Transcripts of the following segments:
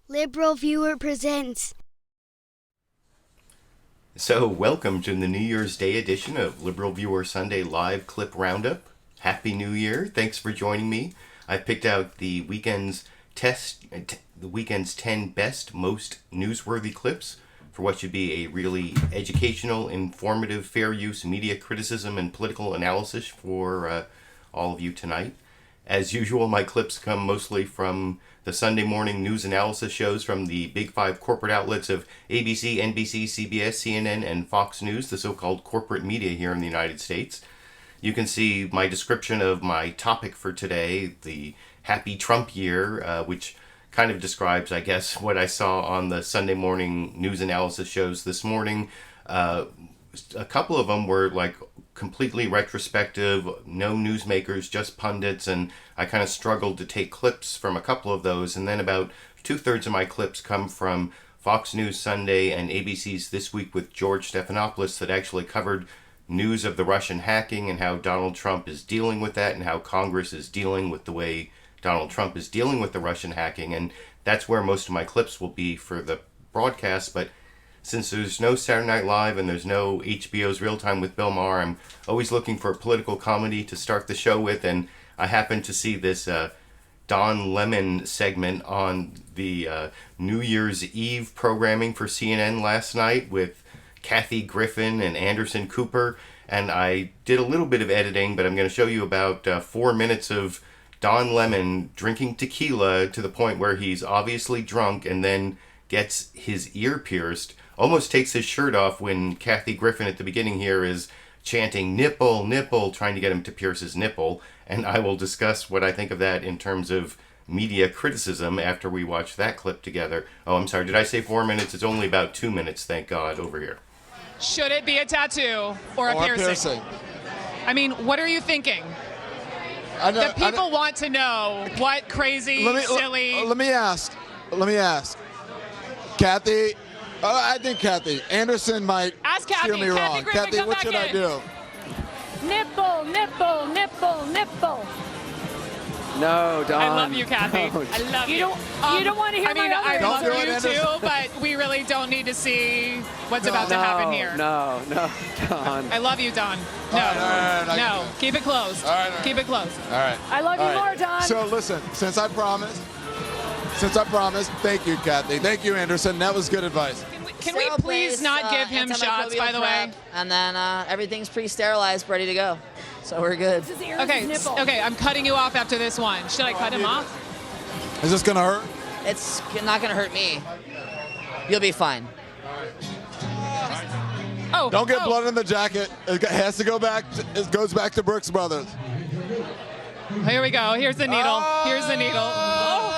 LiberalViewer presents. So, welcome to the New Year's Day edition of LiberalViewer Sunday Live Clip Roundup. Happy New Year. Thanks for joining me. I picked out the weekend's 10 best, most newsworthy clips for what should be a really educational, informative, fair use media criticism and political analysis for all of you tonight. As usual, my clips come mostly from the Sunday morning news analysis shows from the big five corporate outlets of ABC, NBC, CBS, CNN, and Fox News, the so-called corporate media here in the United States. You can see my description of my topic for today, the Happy Trump Year, which kind of describes, I guess, what I saw on the Sunday morning news analysis shows this morning. A couple of them were like completely retrospective, no newsmakers, just pundits, and I kind of struggled to take clips from a couple of those, and then about 2/3 of my clips come from Fox News Sunday and ABC's This Week with George Stephanopoulos that actually covered news of the Russian hacking and how Donald Trump is dealing with that and how Congress is dealing with the way Donald Trump is dealing with the Russian hacking, and that's where most of my clips will be for the broadcast. But since there's no Saturday Night Live and there's no HBO's Real Time with Bill Maher, I'm always looking for a political comedy to start the show with, and I happened to see this Don Lemon segment on the New Year's Eve programming for CNN last night with Kathy Griffin and Anderson Cooper, and I did a little bit of editing, but I'm going to show you about 4 minutes of Don Lemon drinking tequila to the point where he's obviously drunk and then gets his ear pierced, almost takes his shirt off when Kathy Griffin at the beginning here is chanting nipple, nipple, trying to get him to pierce his nipple. And I will discuss what I think of that in terms of media criticism after we watch that clip together. Oh, I'm sorry, did I say 4 minutes? It's only about 2 minutes, thank God, over here. Should it be a tattoo or a piercing? I mean, what are you thinking? The people want to know what crazy, silly... Let me ask. Kathy, I think Kathy. Anderson might steer me wrong. Griffin, Kathy, what should I do? Nipple, nipple, nipple, nipple. No, Don. I love you, Kathy. No. I love you. You don't want to hear my other I love Don't do it, you Anderson. too, but we really don't need to see what's about to happen here. No, Don. I love you, Don. No, No. keep it close. All right. Keep it close. All right. I love you more, Don. So listen, since I promised, thank you, Kathy. Thank you, Anderson. That was good advice. Can we please not give him shots, by the way? And then everything's pre-sterilized, ready to go. So we're good. This is ear, Okay, this is nipple. okay, I'm cutting you off after this one. Should I cut him off? Is this gonna hurt? It's not going to hurt me. You'll be fine. Oh, Don't get blood in the jacket. It has to go back. It goes back to Brooks Brothers. Here we go. Here's the needle. Here's the needle. Oh!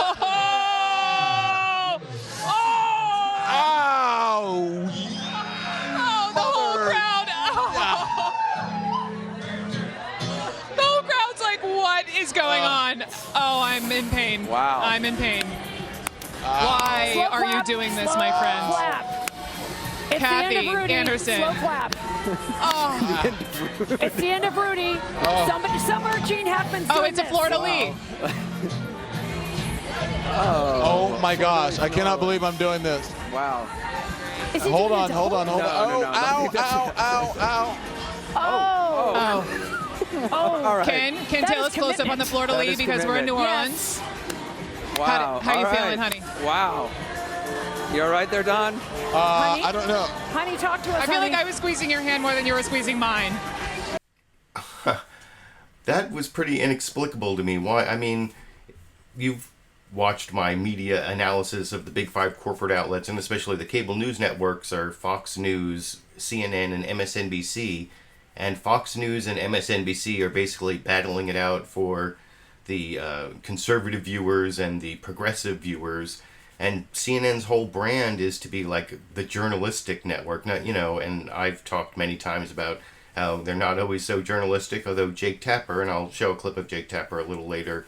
Ow! Oh, the whole crowd. The whole crowd's like, what is going on? Oh, I'm in pain. Wow. I'm in pain. Why Slow are you clap, doing this, slow my friends? Clap. It's Kathy the end of Rudy. Anderson. Slow clap. Oh, It's the end of Rudy. Somewhere Gene Hackman's oh doing it's a this. Florida Lee. Oh my gosh! I cannot believe I'm doing this. Wow. Is he Hold doing on. it Oh, no. ow! Oh. All right. Can That tell is us close up on the commitment. Florida That Lee is because we're in New commitment. Orleans. Wow. How you All feeling, right. honey? Wow. You all right there, Don? Honey? I don't know. Honey, talk to us, I feel honey. like I was squeezing your hand more than you were squeezing mine. That was pretty inexplicable to me. Why? I mean, you've watched my media analysis of the big five corporate outlets, and especially the cable news networks are Fox News, CNN, and MSNBC. And Fox News and MSNBC are basically battling it out for the conservative viewers and the progressive viewers. And CNN's whole brand is to be like the journalistic network, not, you know, and I've talked many times about how they're not always so journalistic, although Jake Tapper, and I'll show a clip of Jake Tapper a little later,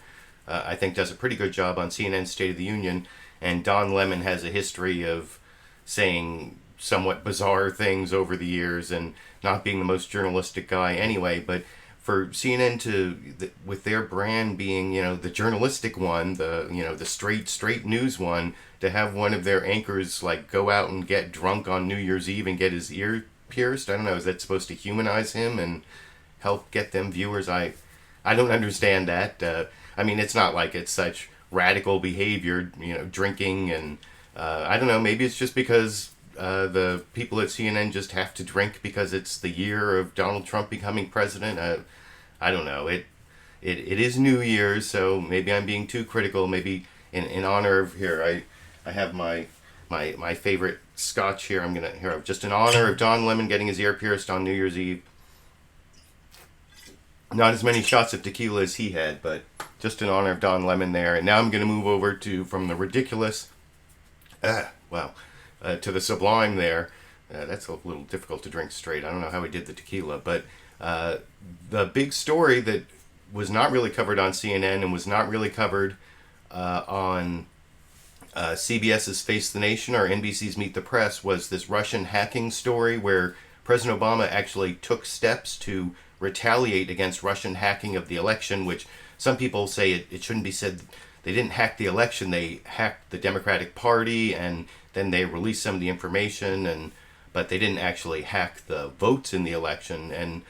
I think does a pretty good job on CNN's State of the Union, and Don Lemon has a history of saying somewhat bizarre things over the years and not being the most journalistic guy anyway, but for CNN with their brand being, the journalistic one, the straight news one, to have one of their anchors like go out and get drunk on New Year's Eve and get his ear pierced. I don't know. Is that supposed to humanize him and help get them viewers? I don't understand that. I mean, it's not like it's such radical behavior, drinking, and I don't know. Maybe it's just because the people at CNN just have to drink because it's the year of Donald Trump becoming president. I don't know. It is New Year's, so maybe I'm being too critical. Maybe in honor of here, I have my favorite scotch here. I'm gonna just in honor of Don Lemon getting his ear pierced on New Year's Eve. Not as many shots of tequila as he had, but just in honor of Don Lemon there. And now I'm gonna move over from the ridiculous, to the sublime there. That's a little difficult to drink straight. I don't know how he did the tequila, but the big story that was not really covered on CNN and was not really covered on CBS's Face the Nation or NBC's Meet the Press was this Russian hacking story where President Obama actually took steps to retaliate against Russian hacking of the election, which some people say it shouldn't be said. They didn't hack the election, they hacked the Democratic Party, and then they released some of the information, but they didn't actually hack the votes in the election. And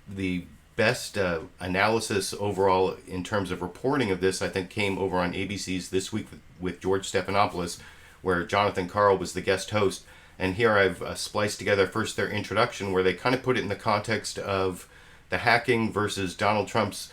the best analysis overall in terms of reporting of this, I think, came over on ABC's This Week with George Stephanopoulos, where Jonathan Karl was the guest host. And here I've spliced together first their introduction, where they kind of put it in the context of the hacking versus Donald Trump's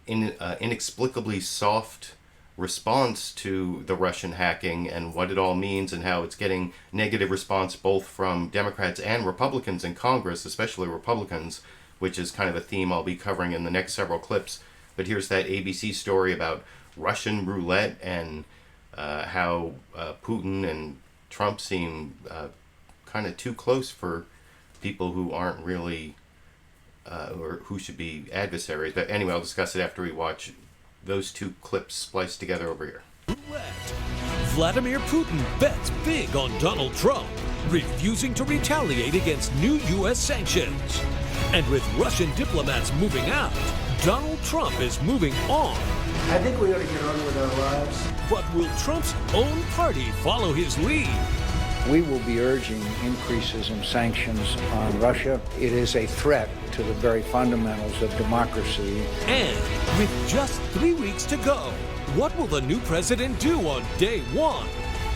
inexplicably soft response to the Russian hacking and what it all means and how it's getting negative response both from Democrats and Republicans in Congress, especially Republicans, which is kind of a theme I'll be covering in the next several clips. But here's that ABC story about Russian roulette and how Putin and Trump seem kind of too close for people who aren't really or who should be adversaries. But anyway, I'll discuss it after we watch those two clips spliced together over here. Vladimir Putin bets big on Donald Trump, refusing to retaliate against new U.S. sanctions. And with Russian diplomats moving out, Donald Trump is moving on. I think we ought to get on with our lives. But will Trump's own party follow his lead? We will be urging increases in sanctions on Russia. It is a threat to the very fundamentals of democracy. And with just 3 weeks to go, what will the new president do on day one?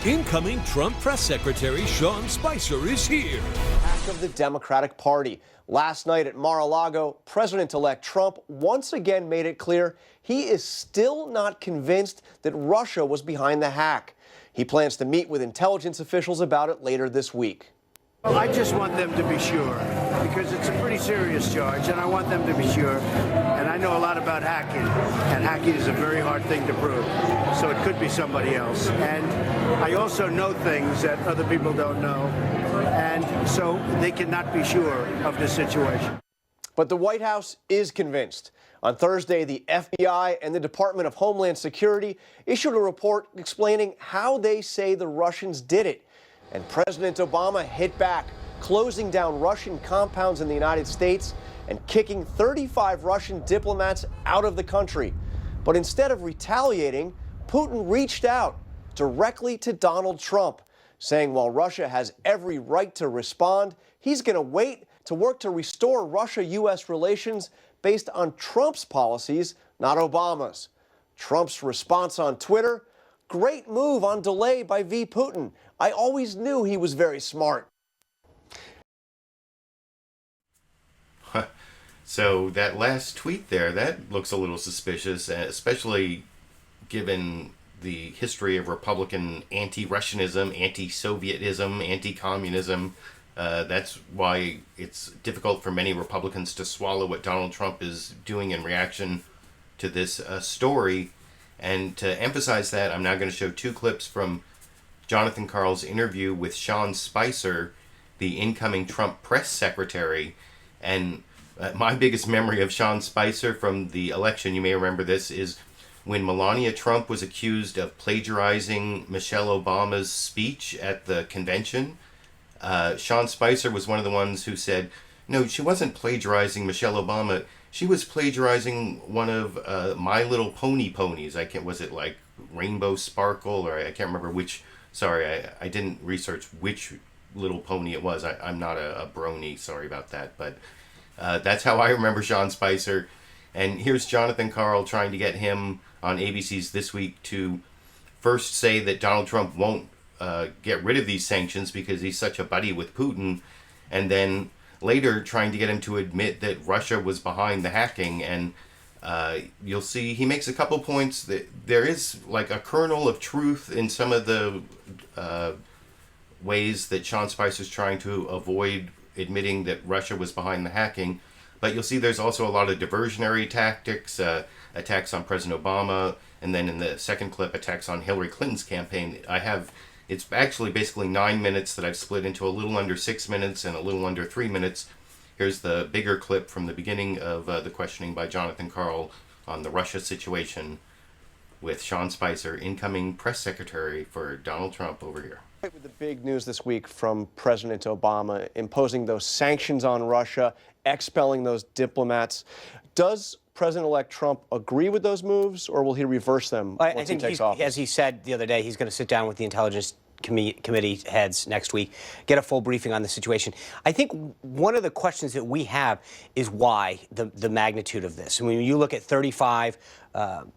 Incoming Trump press secretary Sean Spicer is here. Half of the Democratic Party. Last night at Mar-a-Lago, President-elect Trump once again made it clear he is still not convinced that Russia was behind the hack. He plans to meet with intelligence officials about it later this week. Well, I just want them to be sure, because it's a pretty serious charge, and I want them to be sure. And I know a lot about hacking, and hacking is a very hard thing to prove. So it could be somebody else. And I also know things that other people don't know, and so they cannot be sure of the situation. But the White House is convinced. On Thursday, the FBI and the Department of Homeland Security issued a report explaining how they say the Russians did it. And President Obama hit back, closing down Russian compounds in the United States and kicking 35 Russian diplomats out of the country. But instead of retaliating, Putin reached out directly to Donald Trump, saying while Russia has every right to respond, he's going to wait to work to restore Russia-U.S. relations based on Trump's policies, not Obama's. Trump's response on Twitter: great move on delay by V. Putin. I always knew he was very smart. So that last tweet there, that looks a little suspicious, especially given the history of Republican anti-Russianism, anti-Sovietism, anti-communism. That's why it's difficult for many Republicans to swallow what Donald Trump is doing in reaction to this story. And to emphasize that, I'm now going to show two clips from Jonathan Karl's interview with Sean Spicer, the incoming Trump press secretary. And my biggest memory of Sean Spicer from the election, you may remember this, is when Melania Trump was accused of plagiarizing Michelle Obama's speech at the convention. Sean Spicer was one of the ones who said, No, she wasn't plagiarizing Michelle Obama. She was plagiarizing one of My Little Pony ponies. Was it like Rainbow Sparkle, or I can't remember which. Sorry, I didn't research which little pony it was. I'm not a brony. Sorry about that. But that's how I remember Sean Spicer. And here's Jonathan Karl trying to get him on ABC's This Week to first say that Donald Trump won't get rid of these sanctions because he's such a buddy with Putin, and then later trying to get him to admit that Russia was behind the hacking. And you'll see he makes a couple points that there is like a kernel of truth in some of the ways that Sean Spicer's trying to avoid admitting that Russia was behind the hacking. But you'll see there's also a lot of diversionary tactics, attacks on President Obama, and then in the second clip, attacks on Hillary Clinton's campaign. It's actually basically 9 minutes that I've split into a little under 6 minutes and a little under 3 minutes. Here's the bigger clip from the beginning of the questioning by Jonathan Karl on the Russia situation with Sean Spicer, incoming press secretary for Donald Trump, over here. With the big news this week from President Obama imposing those sanctions on Russia, expelling those diplomats. Does President-elect Trump agree with those moves, or will he reverse them once he takes office? As he said the other day, he's going to sit down with the Intelligence Committee heads next week, get a full briefing on the situation. I think one of the questions that we have is why the magnitude of this. I mean, when you look at 35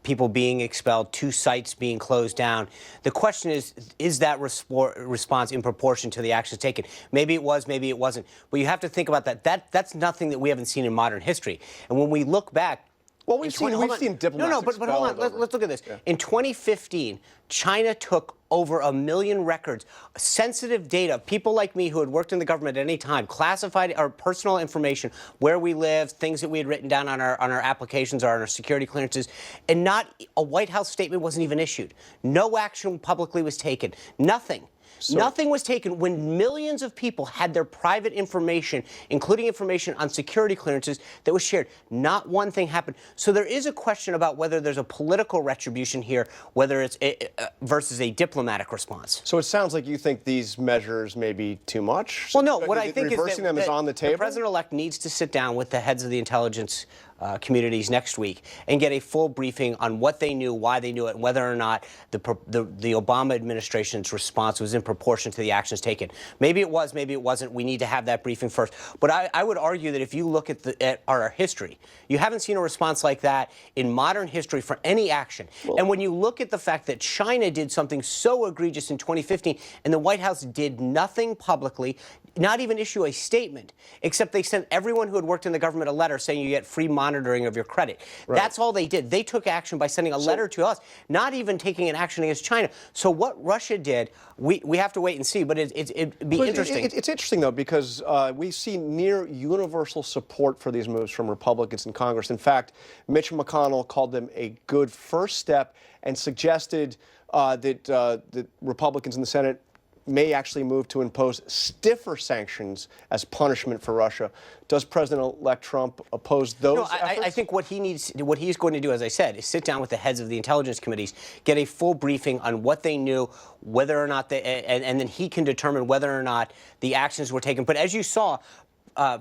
people being expelled, 2 sites being closed down, the question is that response in proportion to the actions taken? Maybe it was, maybe it wasn't. But you have to think about that. That's nothing that we haven't seen in modern history. And when we look back, well, we've seen diplomats. No, but hold on. Let's look at this. Yeah. In 2015, China took over 1 million records, sensitive data, people like me who had worked in the government at any time, classified our personal information, where we lived, things that we had written down on our applications or on our security clearances, and not a White House statement wasn't even issued. No action publicly was taken. Nothing. Nothing was taken when millions of people had their private information, including information on security clearances, that was shared. Not one thing happened. So there is a question about whether there's a political retribution here, whether it's versus a diplomatic response. So it sounds like you think these measures may be too much? Well, no. What I think reversing them is on the table? The president-elect needs to sit down with the heads of the intelligence communities next week and get a full briefing on what they knew, why they knew it, and whether or not the Obama administration's response was in proportion to the actions taken. Maybe it was, maybe it wasn't. We need to have that briefing first. But I would argue that if you look at our history, you haven't seen a response like that in modern history for any action. Well, and when you look at the fact that China did something so egregious in 2015 and the White House did nothing publicly, not even issue a statement, except they sent everyone who had worked in the government a letter saying you get free monitoring of your credit. Right. That's all they did. They took action by sending a letter to us, not even taking an action against China. So what Russia did, we have to wait and see, but it'd be interesting. It's interesting, though, because we see near universal support for these moves from Republicans in Congress. In fact, Mitch McConnell called them a good first step and suggested that Republicans in the Senate may actually move to impose stiffer sanctions as punishment for Russia. Does President-elect Trump oppose those efforts? I think what he's going to do, as I said, is sit down with the heads of the intelligence committees, get a full briefing on what they knew, whether or not and then he can determine whether or not the actions were taken. But as you saw,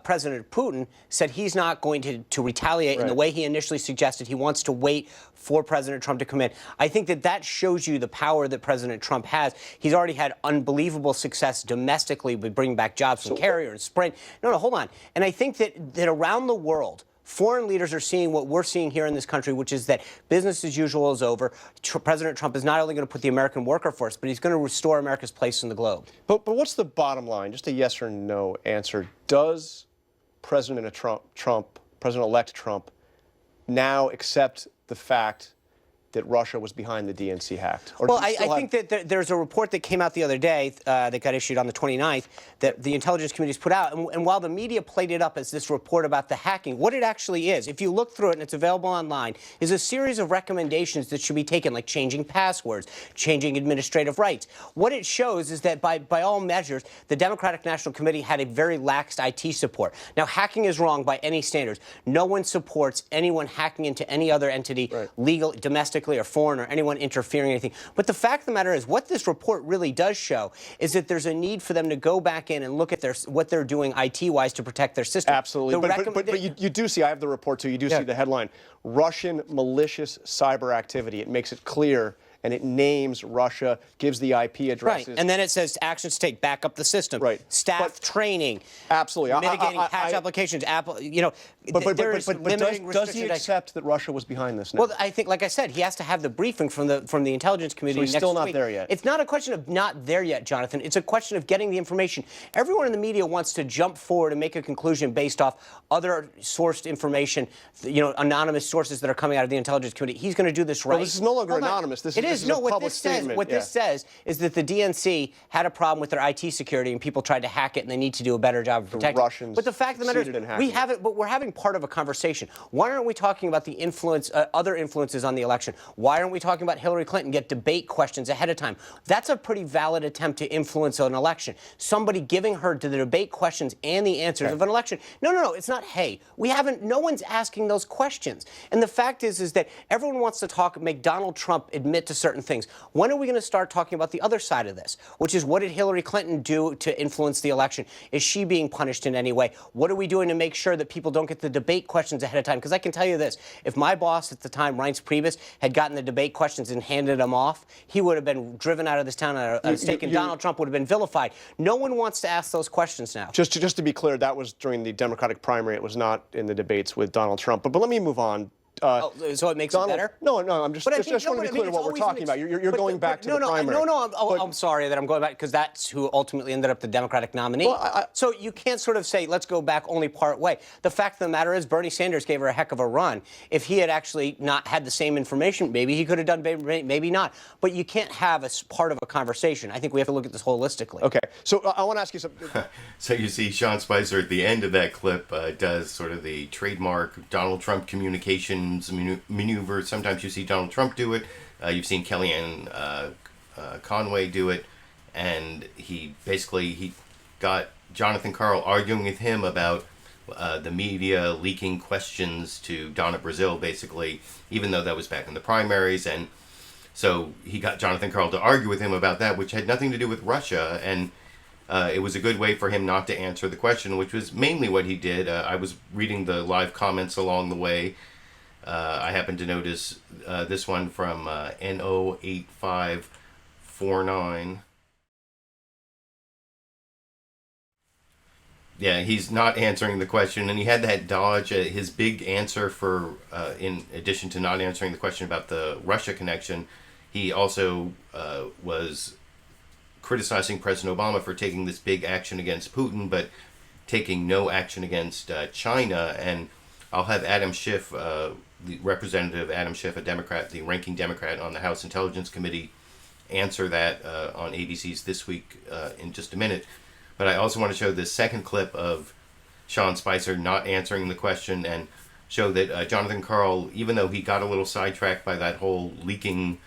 President Putin said he's not going to retaliate in the way he initially suggested. He wants to wait for President Trump to come in. I think that shows you the power that President Trump has. He's already had unbelievable success domestically with bringing back jobs from Carrier and Sprint. No, hold on. And I think that around the world, foreign leaders are seeing what we're seeing here in this country, which is that business as usual is over. President Trump is not only going to put the American worker first, but he's going to restore America's place in the globe. But what's the bottom line? Just a yes or no answer. Does President-elect Trump now accept the fact that Russia was behind the DNC hack? Well, I think that there's a report that came out the other day that got issued on the 29th that the intelligence committees put out. And while the media played it up as this report about the hacking, what it actually is, if you look through it and it's available online, is a series of recommendations that should be taken, like changing passwords, changing administrative rights. What it shows is that by all measures, the Democratic National Committee had a very lax IT support. Now, hacking is wrong by any standards. No one supports anyone hacking into any other entity, legal, domestic, domestically or foreign or anyone interfering in anything. But the fact of the matter is, what this report really does show is that there's a need for them to go back in and look at what they're doing IT-wise to protect their system. Absolutely. But you do see, I have the report too, you do see the headline, Russian malicious cyber activity. It makes it clear, and it names Russia, gives the IP addresses. Right, and then it says actions to take, back up the system. Right. Staff training. Absolutely. Mitigating patch applications. Apple, you know, does he accept that Russia was behind this now? Well, I think, like I said, he has to have the briefing from the intelligence community so he's next still not week. there yet. It's not a question of not there yet, Jonathan. It's a question of getting the information. Everyone in the media wants to jump forward and make a conclusion based off other sourced information, you know, anonymous sources that are coming out of the intelligence community. He's going to do this right. Well, this is no longer anonymous. This is a public statement. What this says is that the DNC had a problem with their IT security and people tried to hack it, and they need to do a better job of protecting it. Russians but the fact of the matter is, we're having part of a conversation. Why aren't we talking about the influence, other influences on the election? Why aren't we talking about Hillary Clinton get debate questions ahead of time? That's a pretty valid attempt to influence an election. Somebody giving her the debate questions and the answers of an election. No, it's not, hey, no one's asking those questions. And the fact is that everyone wants to make Donald Trump admit to certain things. When are we going to start talking about the other side of this, which is what did Hillary Clinton do to influence the election? Is she being punished in any way? What are we doing to make sure that people don't get the debate questions ahead of time? Because I can tell you this, if my boss at the time, Reince Priebus, had gotten the debate questions and handed them off, he would have been driven out of this town at a stake, and Donald Trump would have been vilified. No one wants to ask those questions now. Just to be clear, that was during the Democratic primary. It was not in the debates with Donald Trump. But let me move on. So it makes it better? No, I'm just want to be clear what we're talking about. You're going back to the primary. I'm sorry that I'm going back, because that's who ultimately ended up the Democratic nominee. So you can't sort of say, let's go back only part way. The fact of the matter is, Bernie Sanders gave her a heck of a run. If he had actually not had the same information, maybe he could have done, maybe not. But you can't have as part of a conversation. I think we have to look at this holistically. Okay, so I want to ask you something. So you see Sean Spicer at the end of that clip does sort of the trademark Donald Trump communications maneuver. Sometimes you see Donald Trump do it. You've seen Kellyanne Conway do it. And he got Jonathan Karl arguing with him about the media leaking questions to Donna Brazile, basically, even though that was back in the primaries. And so he got Jonathan Karl to argue with him about that, which had nothing to do with Russia. And it was a good way for him not to answer the question, which was mainly what he did. I was reading the live comments along the way. I happened to notice this one from NO8549. Yeah, he's not answering the question, and he had that dodge. His big answer for, in addition to not answering the question about the Russia connection, he also was criticizing President Obama for taking this big action against Putin, but taking no action against China. And I'll have Adam Schiff, the Representative Adam Schiff, a Democrat, the ranking Democrat on the House Intelligence Committee, answer that on ABC's This Week in just a minute. But I also want to show this second clip of Sean Spicer not answering the question, and show that Jonathan Karl, even though he got a little sidetracked by that whole leaking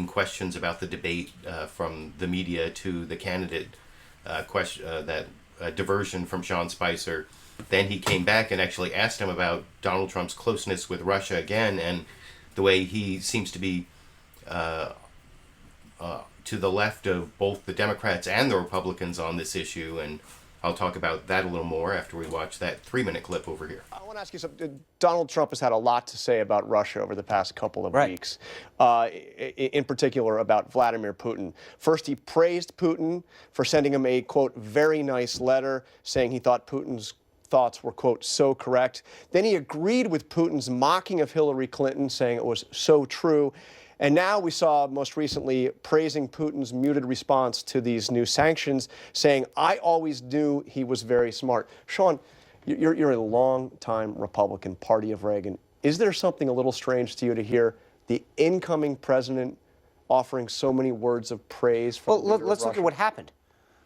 questions about the debate from the media to the candidate diversion from Sean Spicer, then he came back and actually asked him about Donald Trump's closeness with Russia again, and the way he seems to be to the left of both the Democrats and the Republicans on this issue. And I'll talk about that a little more after we watch that 3-minute clip over here. I want to ask you something. Donald Trump has had a lot to say about Russia over the past couple of weeks, in particular about Vladimir Putin. First, he praised Putin for sending him a, quote, very nice letter, saying he thought Putin's thoughts were, quote, so correct. Then he agreed with Putin's mocking of Hillary Clinton, saying it was so true. And now we saw most recently praising Putin's muted response to these new sanctions, saying, I always knew he was very smart. Sean, you're a long-time Republican, party of Reagan. Is there something a little strange to you to hear the incoming president offering so many words of praise from the leader of let's look at what happened,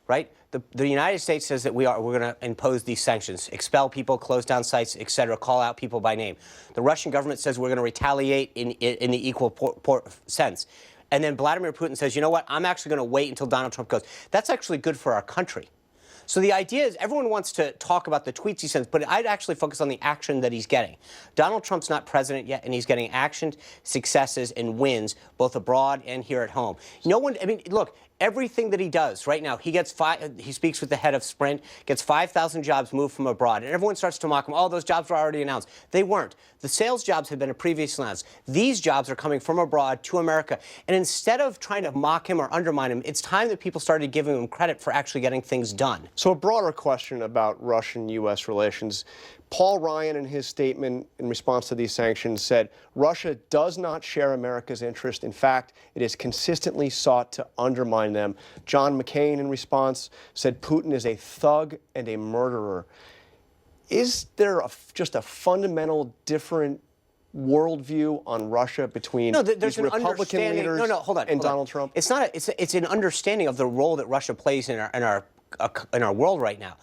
right? The United States says that we're going to impose these sanctions, expel people, close down sites, etc., call out people by name. The Russian government says we're going to retaliate in the equal sense. And then Vladimir Putin says, you know what, I'm actually going to wait until Donald Trump goes. That's actually good for our country. So the idea is everyone wants to talk about the tweets he sends, but I'd actually focus on the action that he's getting. Donald Trump's not president yet, and he's getting action, successes, and wins, both abroad and here at home. No one, I mean, look, everything that he does right now, he speaks with the head of Sprint, gets 5,000 jobs moved from abroad, and everyone starts to mock him. Oh, those jobs were already announced. They weren't. The sales jobs had been previously announced. These jobs are coming from abroad to America. And instead of trying to mock him or undermine him, it's time that people started giving him credit for actually getting things done. So a broader question about Russian-U.S. relations. Paul Ryan, in his statement in response to these sanctions, said Russia does not share America's interest. In fact, it has consistently sought to undermine them. John McCain, in response, said Putin is a thug and a murderer. Is there just a fundamental different worldview on Russia between these Republican leaders and Donald Trump? It's not. It's an understanding of the role that Russia plays in our world right now.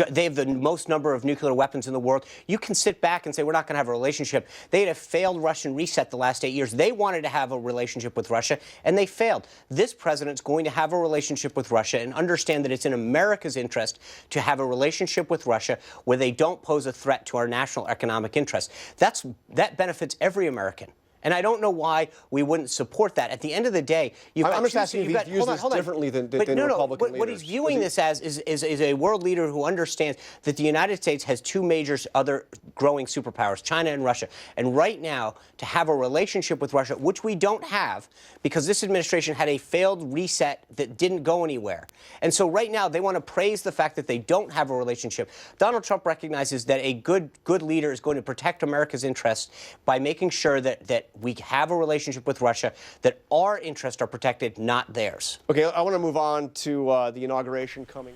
They have the most number of nuclear weapons in the world. You can sit back and say, we're not going to have a relationship. They had a failed Russian reset the last 8 years. They wanted to have a relationship with Russia, and they failed. This president's going to have a relationship with Russia and understand that it's in America's interest to have a relationship with Russia where they don't pose a threat to our national economic interests. That benefits every American. And I don't know why we wouldn't support that. At the end of the day, I'm just asking if he views this differently than Republican leaders. What he's viewing this as is a world leader who understands that the United States has two major other growing superpowers, China and Russia. And right now, to have a relationship with Russia, which we don't have, because this administration had a failed reset that didn't go anywhere. And so right now, they want to praise the fact that they don't have a relationship. Donald Trump recognizes that a good leader is going to protect America's interests by making sure that we have a relationship with Russia, that our interests are protected, not theirs. Okay, I want to move on to the inauguration coming.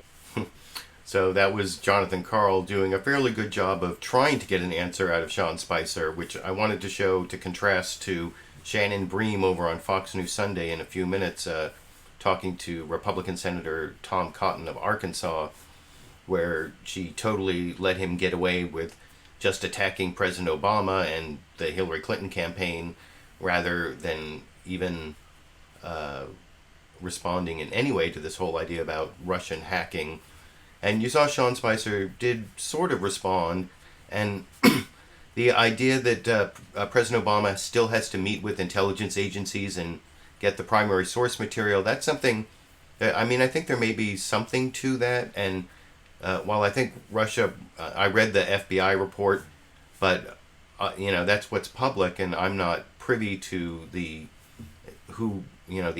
So that was Jonathan Karl doing a fairly good job of trying to get an answer out of Sean Spicer, which I wanted to show to contrast to Shannon Bream over on Fox News Sunday in a few minutes, talking to Republican Senator Tom Cotton of Arkansas, where she totally let him get away with just attacking President Obama and the Hillary Clinton campaign rather than even responding in any way to this whole idea about Russian hacking. And you saw Sean Spicer did sort of respond, and the idea that President Obama still has to meet with intelligence agencies and get the primary source material, that's something, I mean, I think there may be something to that, and while I think Russia, I read the FBI report, but that's what's public, and I'm not privy to the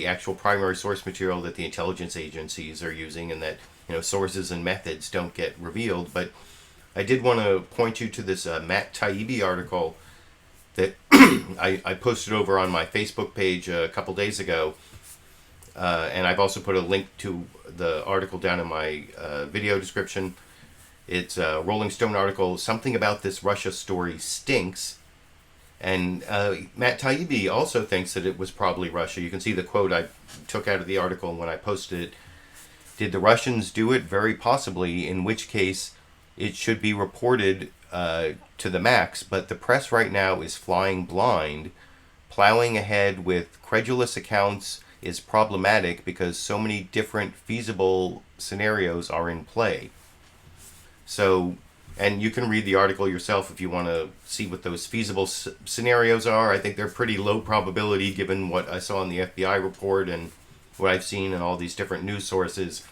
actual primary source material that the intelligence agencies are using, and that sources and methods don't get revealed. But I did want to point you to this Matt Taibbi article that I posted over on my Facebook page a couple days ago, and I've also put a link to the article down in my video description. It's a Rolling Stone article, Something About This Russia Story Stinks. And Matt Taibbi also thinks that it was probably Russia. You can see the quote I took out of the article when I posted it. Did the Russians do it? Very possibly, in which case it should be reported to the max. But the press right now is flying blind. Plowing ahead with credulous accounts is problematic because so many different feasible scenarios are in play. So, and you can read the article yourself if you want to see what those feasible scenarios are. I think they're pretty low probability given what I saw in the FBI report and what I've seen in all these different news sources.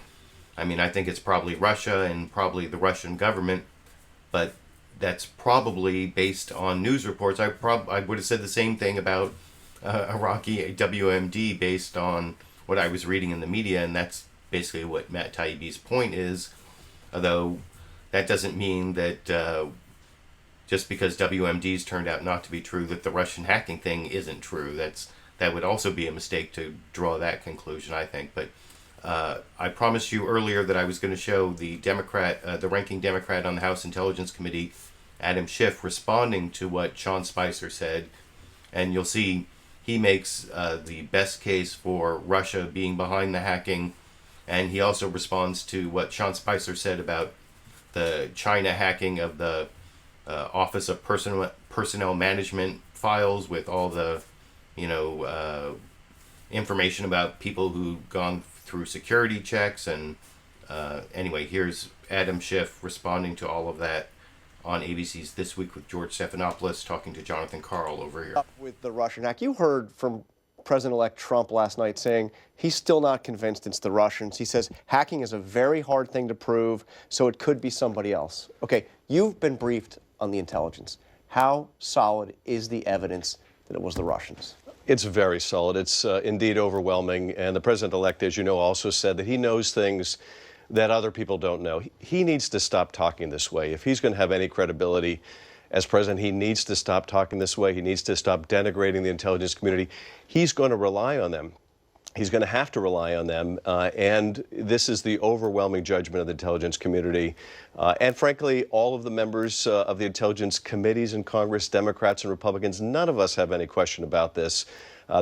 I mean, I think it's probably Russia and probably the Russian government, but that's probably based on news reports. I would have said the same thing about Iraqi WMD based on what I was reading in the media, and that's basically what Matt Taibbi's point is, although that doesn't mean that just because WMD's turned out not to be true, that the Russian hacking thing isn't true. That would also be a mistake to draw that conclusion, I think. But I promised you earlier that I was going to show the ranking Democrat on the House Intelligence Committee, Adam Schiff, responding to what Sean Spicer said. And you'll see he makes the best case for Russia being behind the hacking. And he also responds to what Sean Spicer said about the China hacking of the Office of Personnel Management files with all the, information about people who've gone through security checks and Anyway, here's Adam Schiff responding to all of that on ABC's This Week with George Stephanopoulos, talking to Jonathan Karl over here. With the Russian hack, you heard from President-elect Trump last night saying he's still not convinced it's the Russians. He says hacking is a very hard thing to prove, so it could be somebody else. Okay, you've been briefed on the intelligence. How solid is the evidence that it was the Russians? It's very solid. It's indeed overwhelming. And the president-elect, as you know, also said that he knows things that other people don't know. He needs to stop talking this way. If he's going to have any credibility as president, he needs to stop talking this way. He needs to stop denigrating the intelligence community. He's going to rely on them. He's going to have to rely on them. And this is the overwhelming judgment of the intelligence community. And frankly, all of the members of the intelligence committees in Congress, Democrats and Republicans, none of us have any question about this.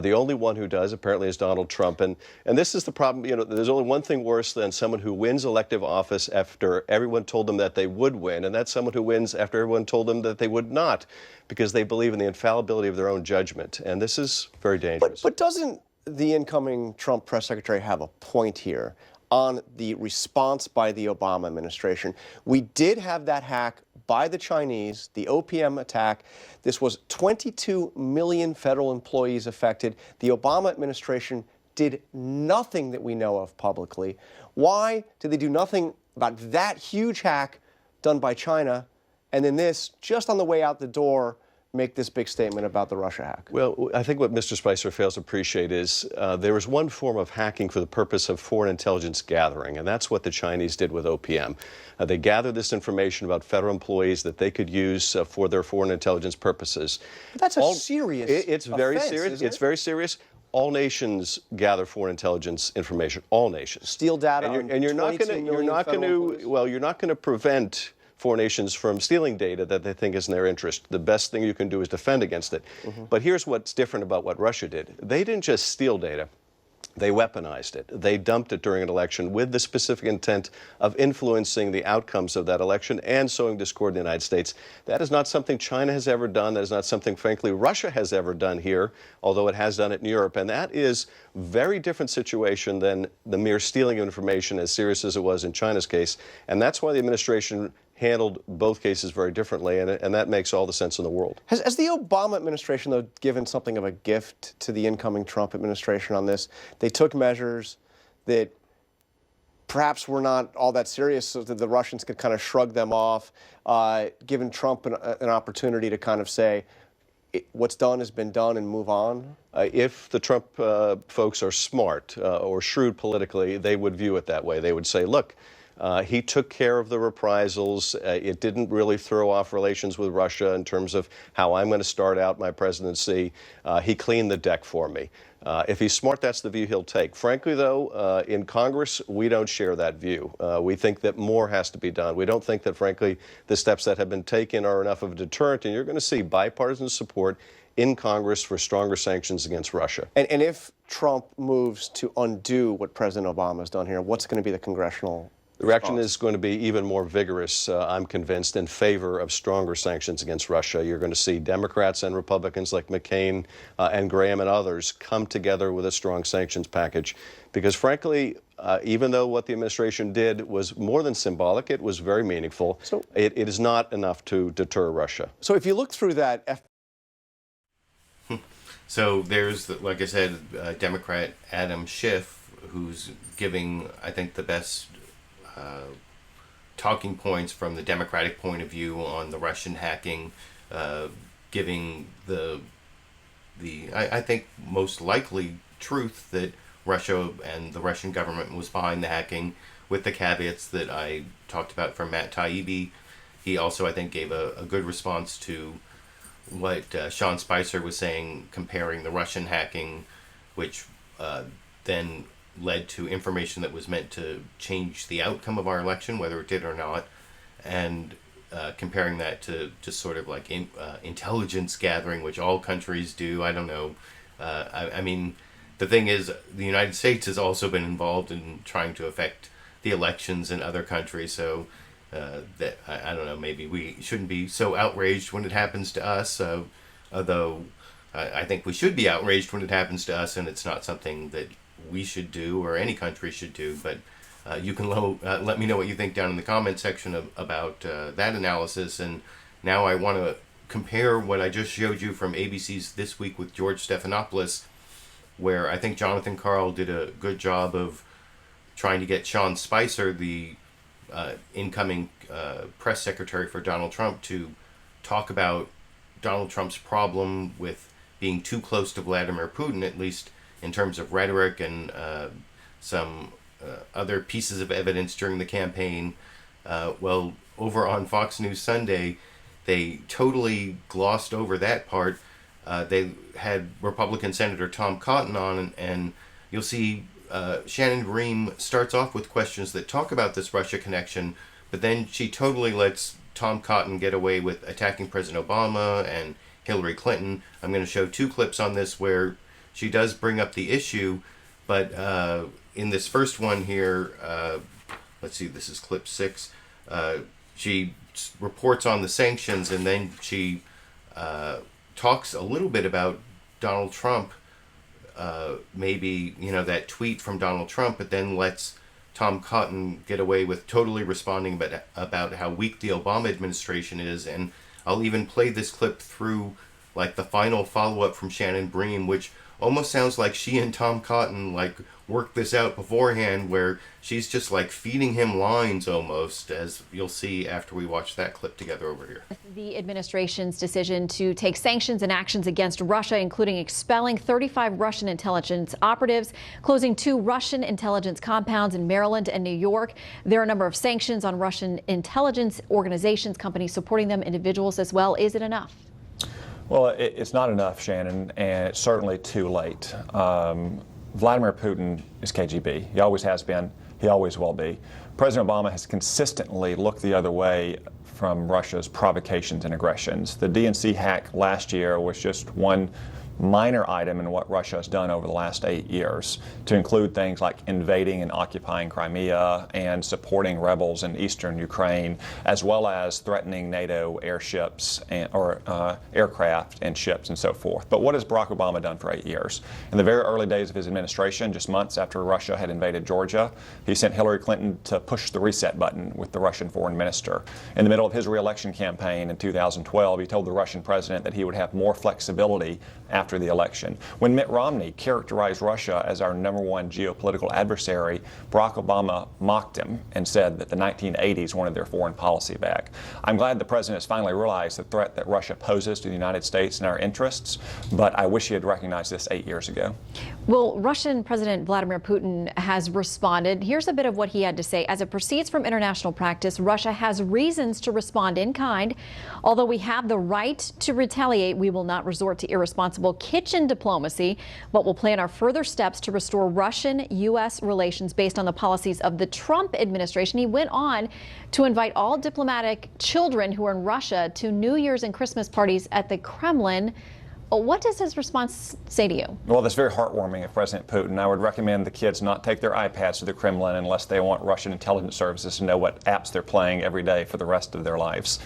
The only one who does, apparently, is Donald Trump. And this is the problem. You know, there's only one thing worse than someone who wins elective office after everyone told them that they would win, and that's someone who wins after everyone told them that they would not, because they believe in the infallibility of their own judgment. And this is very dangerous. But doesn't the incoming Trump press secretary have a point here on the response by the Obama administration? We did have that hack by the Chinese, the OPM attack. This was 22 million federal employees affected. The Obama administration did nothing that we know of publicly. Why did they do nothing about that huge hack done by China, and then this, just on the way out the door, make this big statement about the Russia hack? Well, I think what Mr. Spicer fails to appreciate is there is one form of hacking for the purpose of foreign intelligence gathering, and that's what the Chinese did with OPM. They gathered this information about federal employees that they could use for their foreign intelligence purposes. But that's a serious It's very offense, serious. isn't It's it? very serious. All nations gather foreign intelligence information. All nations steal data, and you're not going to prevent foreign nations from stealing data that they think is in their interest. The best thing you can do is defend against it. But here's what's different about what Russia did. They didn't just steal data. They weaponized it. They dumped it during an election with the specific intent of influencing the outcomes of that election and sowing discord in the United States. That is not something China has ever done. That is not something, frankly, Russia has ever done here, although it has done it in Europe. And that is a very different situation than the mere stealing of information, as serious as it was in China's case. And that's why the administration handled both cases very differently, and that makes all the sense in the world. Has the Obama administration, though, given something of a gift to the incoming Trump administration on this? They took measures that perhaps were not all that serious so that the Russians could kind of shrug them off, giving Trump an opportunity to kind of say, what's done has been done and move on? If the Trump folks are smart or shrewd politically, they would view it that way. They would say, look, he took care of the reprisals. It didn't really throw off relations with Russia in terms of how I'm going to start out my presidency. He cleaned the deck for me. If he's smart, that's the view he'll take. Frankly, though, in Congress, we don't share that view. We think that more has to be done. We don't think that, frankly, the steps that have been taken are enough of a deterrent, and you're going to see bipartisan support in Congress for stronger sanctions against Russia. And if Trump moves to undo what President Obama has done here, what's going to be the congressional The reaction is going to be even more vigorous, I'm convinced, in favor of stronger sanctions against Russia. You're going to see Democrats and Republicans like McCain and Graham and others come together with a strong sanctions package. Because frankly, even though what the administration did was more than symbolic, it was very meaningful, it is not enough to deter Russia. So if you look through that... So there's, like I said, Democrat Adam Schiff, who's giving, I think, the best talking points from the Democratic point of view on the Russian hacking, giving I think most likely truth that Russia and the Russian government was behind the hacking, with the caveats that I talked about from Matt Taibbi. He also, I think, gave a good response to what Sean Spicer was saying, comparing the Russian hacking, which then led to information that was meant to change the outcome of our election, whether it did or not, and comparing that to just sort of like intelligence gathering, which all countries do. I don't know. I mean, the thing is, the United States has also been involved in trying to affect the elections in other countries, so that I don't know, maybe we shouldn't be so outraged when it happens to us, although I think we should be outraged when it happens to us, and it's not something that we should do or any country should do. But You can let me know what you think down in the comment section about that analysis. And now I want to compare what I just showed you from ABC's This Week with George Stephanopoulos, where I think Jonathan Karl did a good job of trying to get Sean Spicer, the incoming press secretary for Donald Trump, to talk about Donald Trump's problem with being too close to Vladimir Putin, at least in terms of rhetoric and some other pieces of evidence during the campaign. Well, over on Fox News Sunday, they totally glossed over that part. They had Republican Senator Tom Cotton on, and you'll see Shannon Bream starts off with questions that talk about this Russia connection, but then she totally lets Tom Cotton get away with attacking President Obama and Hillary Clinton. I'm going to show two clips on this where she does bring up the issue, but in this first one here, let's see, this is clip 6, she reports on the sanctions, and then she talks a little bit about Donald Trump, maybe, that tweet from Donald Trump, but then lets Tom Cotton get away with totally responding about how weak the Obama administration is. And I'll even play this clip through like the final follow-up from Shannon Bream, which almost sounds like she and Tom Cotton worked this out beforehand, where she's just feeding him lines almost, as you'll see after we watch that clip together over here. The administration's decision to take sanctions and actions against Russia, including expelling 35 Russian intelligence operatives, closing 2 Russian intelligence compounds in Maryland and New York. There are a number of sanctions on Russian intelligence organizations, companies supporting them, individuals as well. Is it enough? Well, it's not enough, Shannon, and it's certainly too late. Vladimir Putin is KGB. He always has been. He always will be. President Obama has consistently looked the other way from Russia's provocations and aggressions. The DNC hack last year was just one minor item in what Russia has done over the last 8 years, to include things like invading and occupying Crimea and supporting rebels in eastern Ukraine, as well as threatening NATO airships or aircraft and ships and so forth. But what has Barack Obama done for 8 years? In the very early days of his administration, just months after Russia had invaded Georgia, he sent Hillary Clinton to push the reset button with the Russian foreign minister. In the middle of his re-election campaign in 2012, he told the Russian president that he would have more flexibility after the election. When Mitt Romney characterized Russia as our #1 geopolitical adversary, Barack Obama mocked him and said that the 1980s wanted their foreign policy back. I'm glad the president has finally realized the threat that Russia poses to the United States and our interests, but I wish he had recognized this 8 years ago. Well, Russian President Vladimir Putin has responded. Here's a bit of what he had to say. As it proceeds from international practice, Russia has reasons to respond in kind. Although we have the right to retaliate, we will not resort to irresponsible kitchen diplomacy, but will plan our further steps to restore Russian-U.S. relations based on the policies of the Trump administration. He went on to invite all diplomatic children who are in Russia to New Year's and Christmas parties at the Kremlin. What does his response say to you? Well, that's very heartwarming of President Putin. I would recommend the kids not take their iPads to the Kremlin unless they want Russian intelligence services to know what apps they're playing every day for the rest of their lives.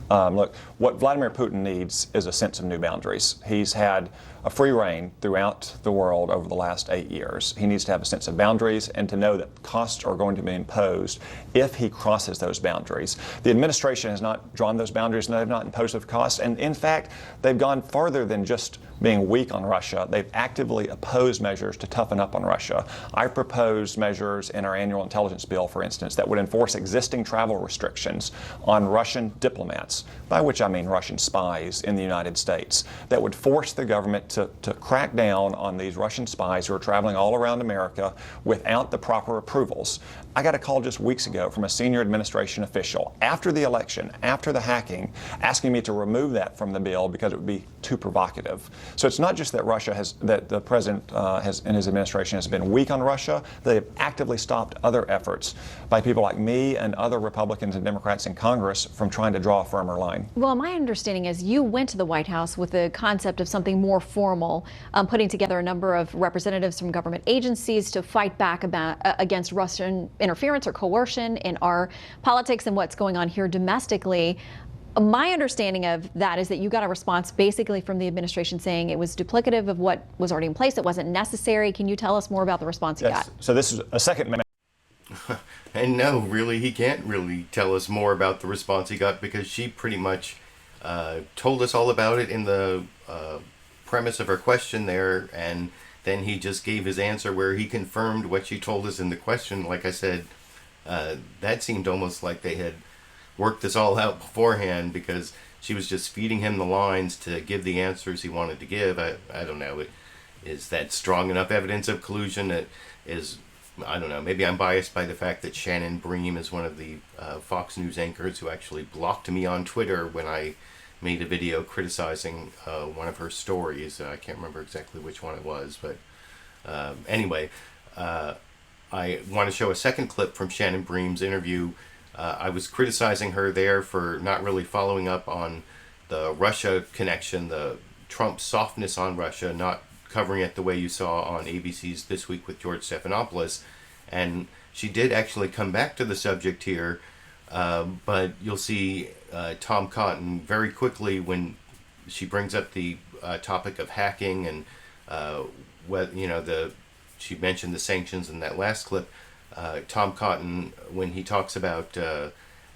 Look, what Vladimir Putin needs is a sense of new boundaries. He's had a free reign throughout the world over the last 8 years. He needs to have a sense of boundaries and to know that costs are going to be imposed if he crosses those boundaries. The administration has not drawn those boundaries and they've not imposed those costs. And in fact, they've gone farther than just being weak on Russia. They've actively opposed measures to toughen up on Russia. I proposed measures in our annual intelligence bill, for instance, that would enforce existing travel restrictions on Russian diplomats, by which I mean Russian spies in the United States, that would force the government to crack down on these Russian spies who are traveling all around America without the proper approvals. I got a call just weeks ago from a senior administration official after the election, after the hacking, asking me to remove that from the bill because it would be too provocative. So it's not just that that the president and his administration has been weak on Russia. They've actively stopped other efforts by people like me and other Republicans and Democrats in Congress from trying to draw a firmer line. Well, my understanding is you went to the White House with the concept of something more formal, putting together a number of representatives from government agencies to fight back against Russian interference or coercion in our politics and what's going on here domestically. My understanding of that is that you got a response basically from the administration saying it was duplicative of what was already in place. It wasn't necessary. Can you tell us more about the response you got? So this is a second. And no, really, he can't really tell us more about the response he got, because she pretty much told us all about it in the premise of her question there, and then he just gave his answer where he confirmed what she told us in the question. Like I said, that seemed almost like they had worked this all out beforehand, because she was just feeding him the lines to give the answers he wanted to give. I don't know. Is that strong enough evidence of collusion? That is, I don't know. Maybe I'm biased by the fact that Shannon Bream is one of the Fox News anchors who actually blocked me on Twitter when I made a video criticizing one of her stories. I can't remember exactly which one it was, but anyway, I want to show a second clip from Shannon Bream's interview. I was criticizing her there for not really following up on the Russia connection, the Trump softness on Russia, not covering it the way you saw on ABC's This Week with George Stephanopoulos. And she did actually come back to the subject here, but you'll see Tom Cotton very quickly when she brings up the topic of hacking and she mentioned the sanctions in that last clip. Tom Cotton, when he talks about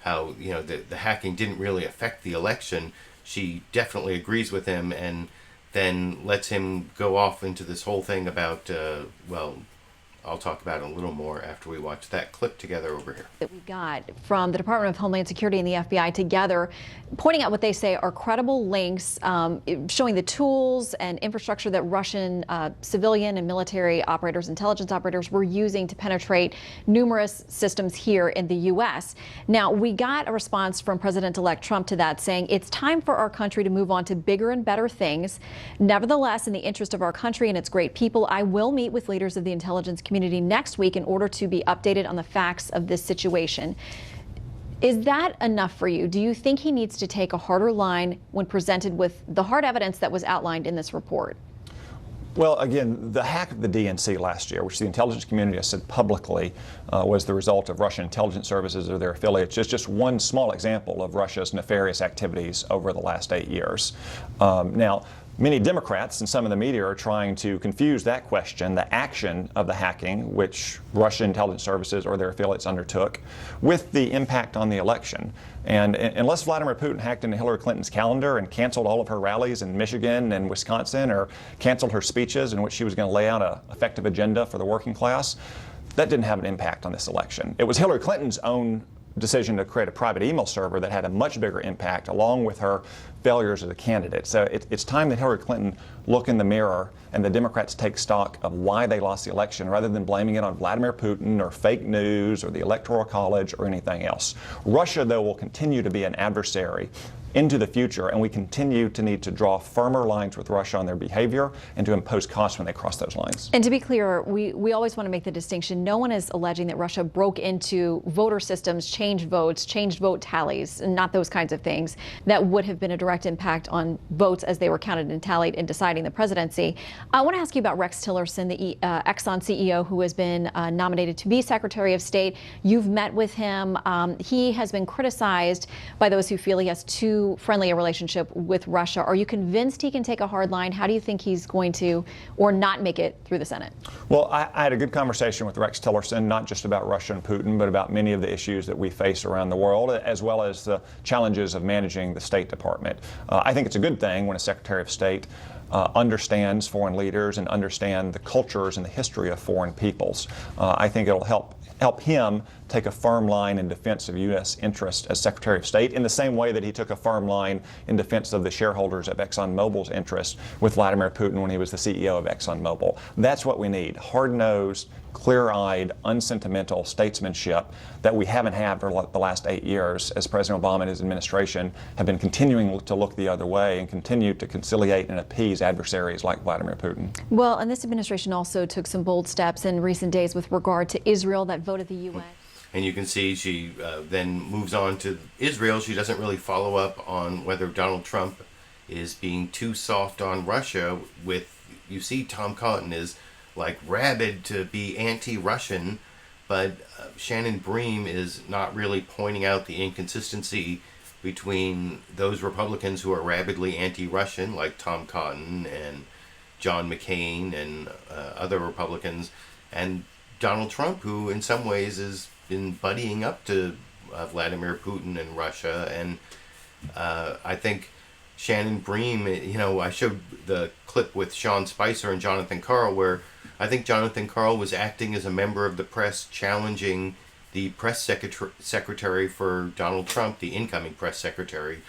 how the hacking didn't really affect the election, she definitely agrees with him, and then lets him go off into this whole thing about I'll talk about it a little more after we watch that clip together over here. That we got from the Department of Homeland Security and the FBI together, pointing out what they say are credible links, showing the tools and infrastructure that Russian civilian and military operators, intelligence operators, were using to penetrate numerous systems here in the U.S. Now, we got a response from President-elect Trump to that, saying it's time for our country to move on to bigger and better things. Nevertheless, in the interest of our country and its great people, I will meet with leaders of the intelligence community next week in order to be updated on the facts of this situation. Is that enough for you? Do you think he needs to take a harder line when presented with the hard evidence that was outlined in this report? Well, again, the hack of the DNC last year, which the intelligence community has said publicly was the result of Russian intelligence services or their affiliates, is just one small example of Russia's nefarious activities over the last 8 years. Now, many Democrats and some of the media are trying to confuse that question, the action of the hacking, which Russian intelligence services or their affiliates undertook, with the impact on the election. And unless Vladimir Putin hacked into Hillary Clinton's calendar and canceled all of her rallies in Michigan and Wisconsin, or canceled her speeches in which she was going to lay out an effective agenda for the working class, that didn't have an impact on this election. It was Hillary Clinton's own decision to create a private email server that had a much bigger impact, along with her failures as a candidate. So it's time that Hillary Clinton look in the mirror and the Democrats take stock of why they lost the election, rather than blaming it on Vladimir Putin or fake news or the Electoral College or anything else. Russia, though, will continue to be an adversary into the future, and we continue to need to draw firmer lines with Russia on their behavior and to impose costs when they cross those lines. And to be clear, we always want to make the distinction. No one is alleging that Russia broke into voter systems, changed votes, changed vote tallies, and not those kinds of things that would have been a direct impact on votes as they were counted and tallied in deciding the presidency. I want to ask you about Rex Tillerson, the Exxon CEO who has been nominated to be Secretary of State. You've met with him. He has been criticized by those who feel he has too friendly a relationship with Russia. Are you convinced he can take a hard line? How do you think he's going to or not make it through the Senate? Well, I had a good conversation with Rex Tillerson, not just about Russia and Putin, but about many of the issues that we face around the world, as well as the challenges of managing the State Department. I think it's a good thing when a Secretary of State understands foreign leaders and understand the cultures and the history of foreign peoples. I think it'll help him take a firm line in defense of U.S. interests as Secretary of State, in the same way that he took a firm line in defense of the shareholders of ExxonMobil's interests with Vladimir Putin when he was the CEO of ExxonMobil. That's what we need: hard-nosed, clear-eyed, unsentimental statesmanship that we haven't had for the last 8 years, as President Obama and his administration have been continuing to look the other way and continue to conciliate and appease adversaries like Vladimir Putin. Well, and this administration also took some bold steps in recent days with regard to Israel that voted the UN. And you can see she then moves on to Israel. She doesn't really follow up on whether Donald Trump is being too soft on Russia. You see Tom Cotton is like rabid to be anti-Russian, but Shannon Bream is not really pointing out the inconsistency between those Republicans who are rabidly anti-Russian, like Tom Cotton and John McCain and other Republicans, and Donald Trump, who in some ways has been buddying up to Vladimir Putin and Russia. And I think Shannon, Bream, I showed the clip with Sean Spicer and Jonathan Karl, where I think Jonathan Karl was acting as a member of the press challenging the press secretary for Donald Trump, the incoming press secretary.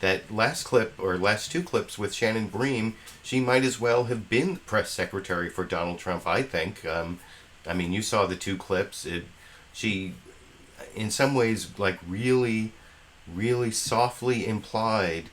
That last clip, or last two clips with Shannon Bream, she might as well have been press secretary for Donald Trump, I think. You saw the two clips. She, in some ways, really, really softly implied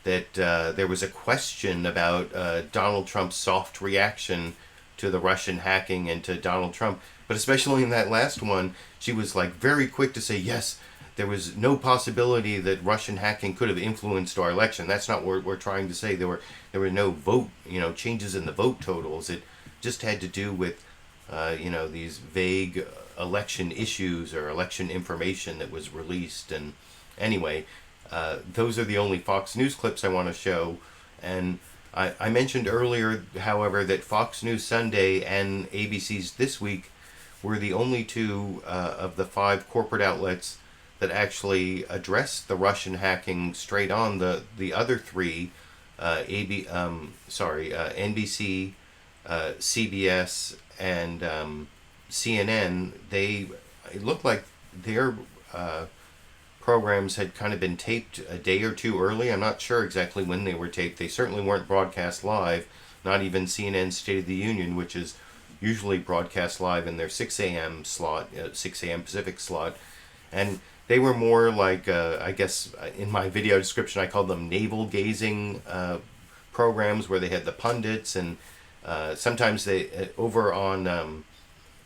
that there was a question about Donald Trump's soft reaction to the Russian hacking and to Donald Trump. But especially in that last one, she was very quick to say, yes, there was no possibility that Russian hacking could have influenced our election. That's not what we're trying to say. There were no vote, changes in the vote totals. It just had to do with, these vague election issues or election information that was released. And anyway, those are the only Fox News clips I want to show. And I mentioned earlier, however, that Fox News Sunday and ABC's This Week were the only two of the 5 corporate outlets that actually addressed the Russian hacking straight on. The other 3, NBC, CBS, and CNN, it looked like their programs had kind of been taped a day or two early. I'm not sure exactly when they were taped. They certainly weren't broadcast live, not even CNN's State of the Union, which is usually broadcast live in their 6 a.m. slot, 6 a.m. Pacific slot. And they were more like, I guess, in my video description, I called them navel-gazing programs, where they had the pundits, and sometimes they, over on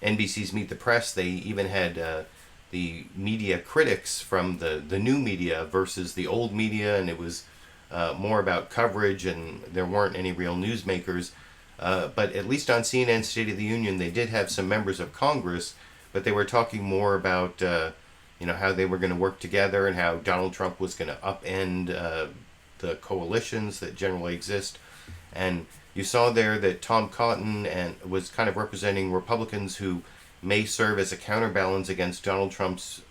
NBC's Meet the Press, they even had the media critics from the new media versus the old media, and it was more about coverage, and there weren't any real newsmakers. But at least on CNN's State of the Union, they did have some members of Congress, but they were talking more about how they were going to work together and how Donald Trump was going to upend the coalitions that generally exist. And you saw there that Tom Cotton was kind of representing Republicans who may serve as a counterbalance against Donald Trump's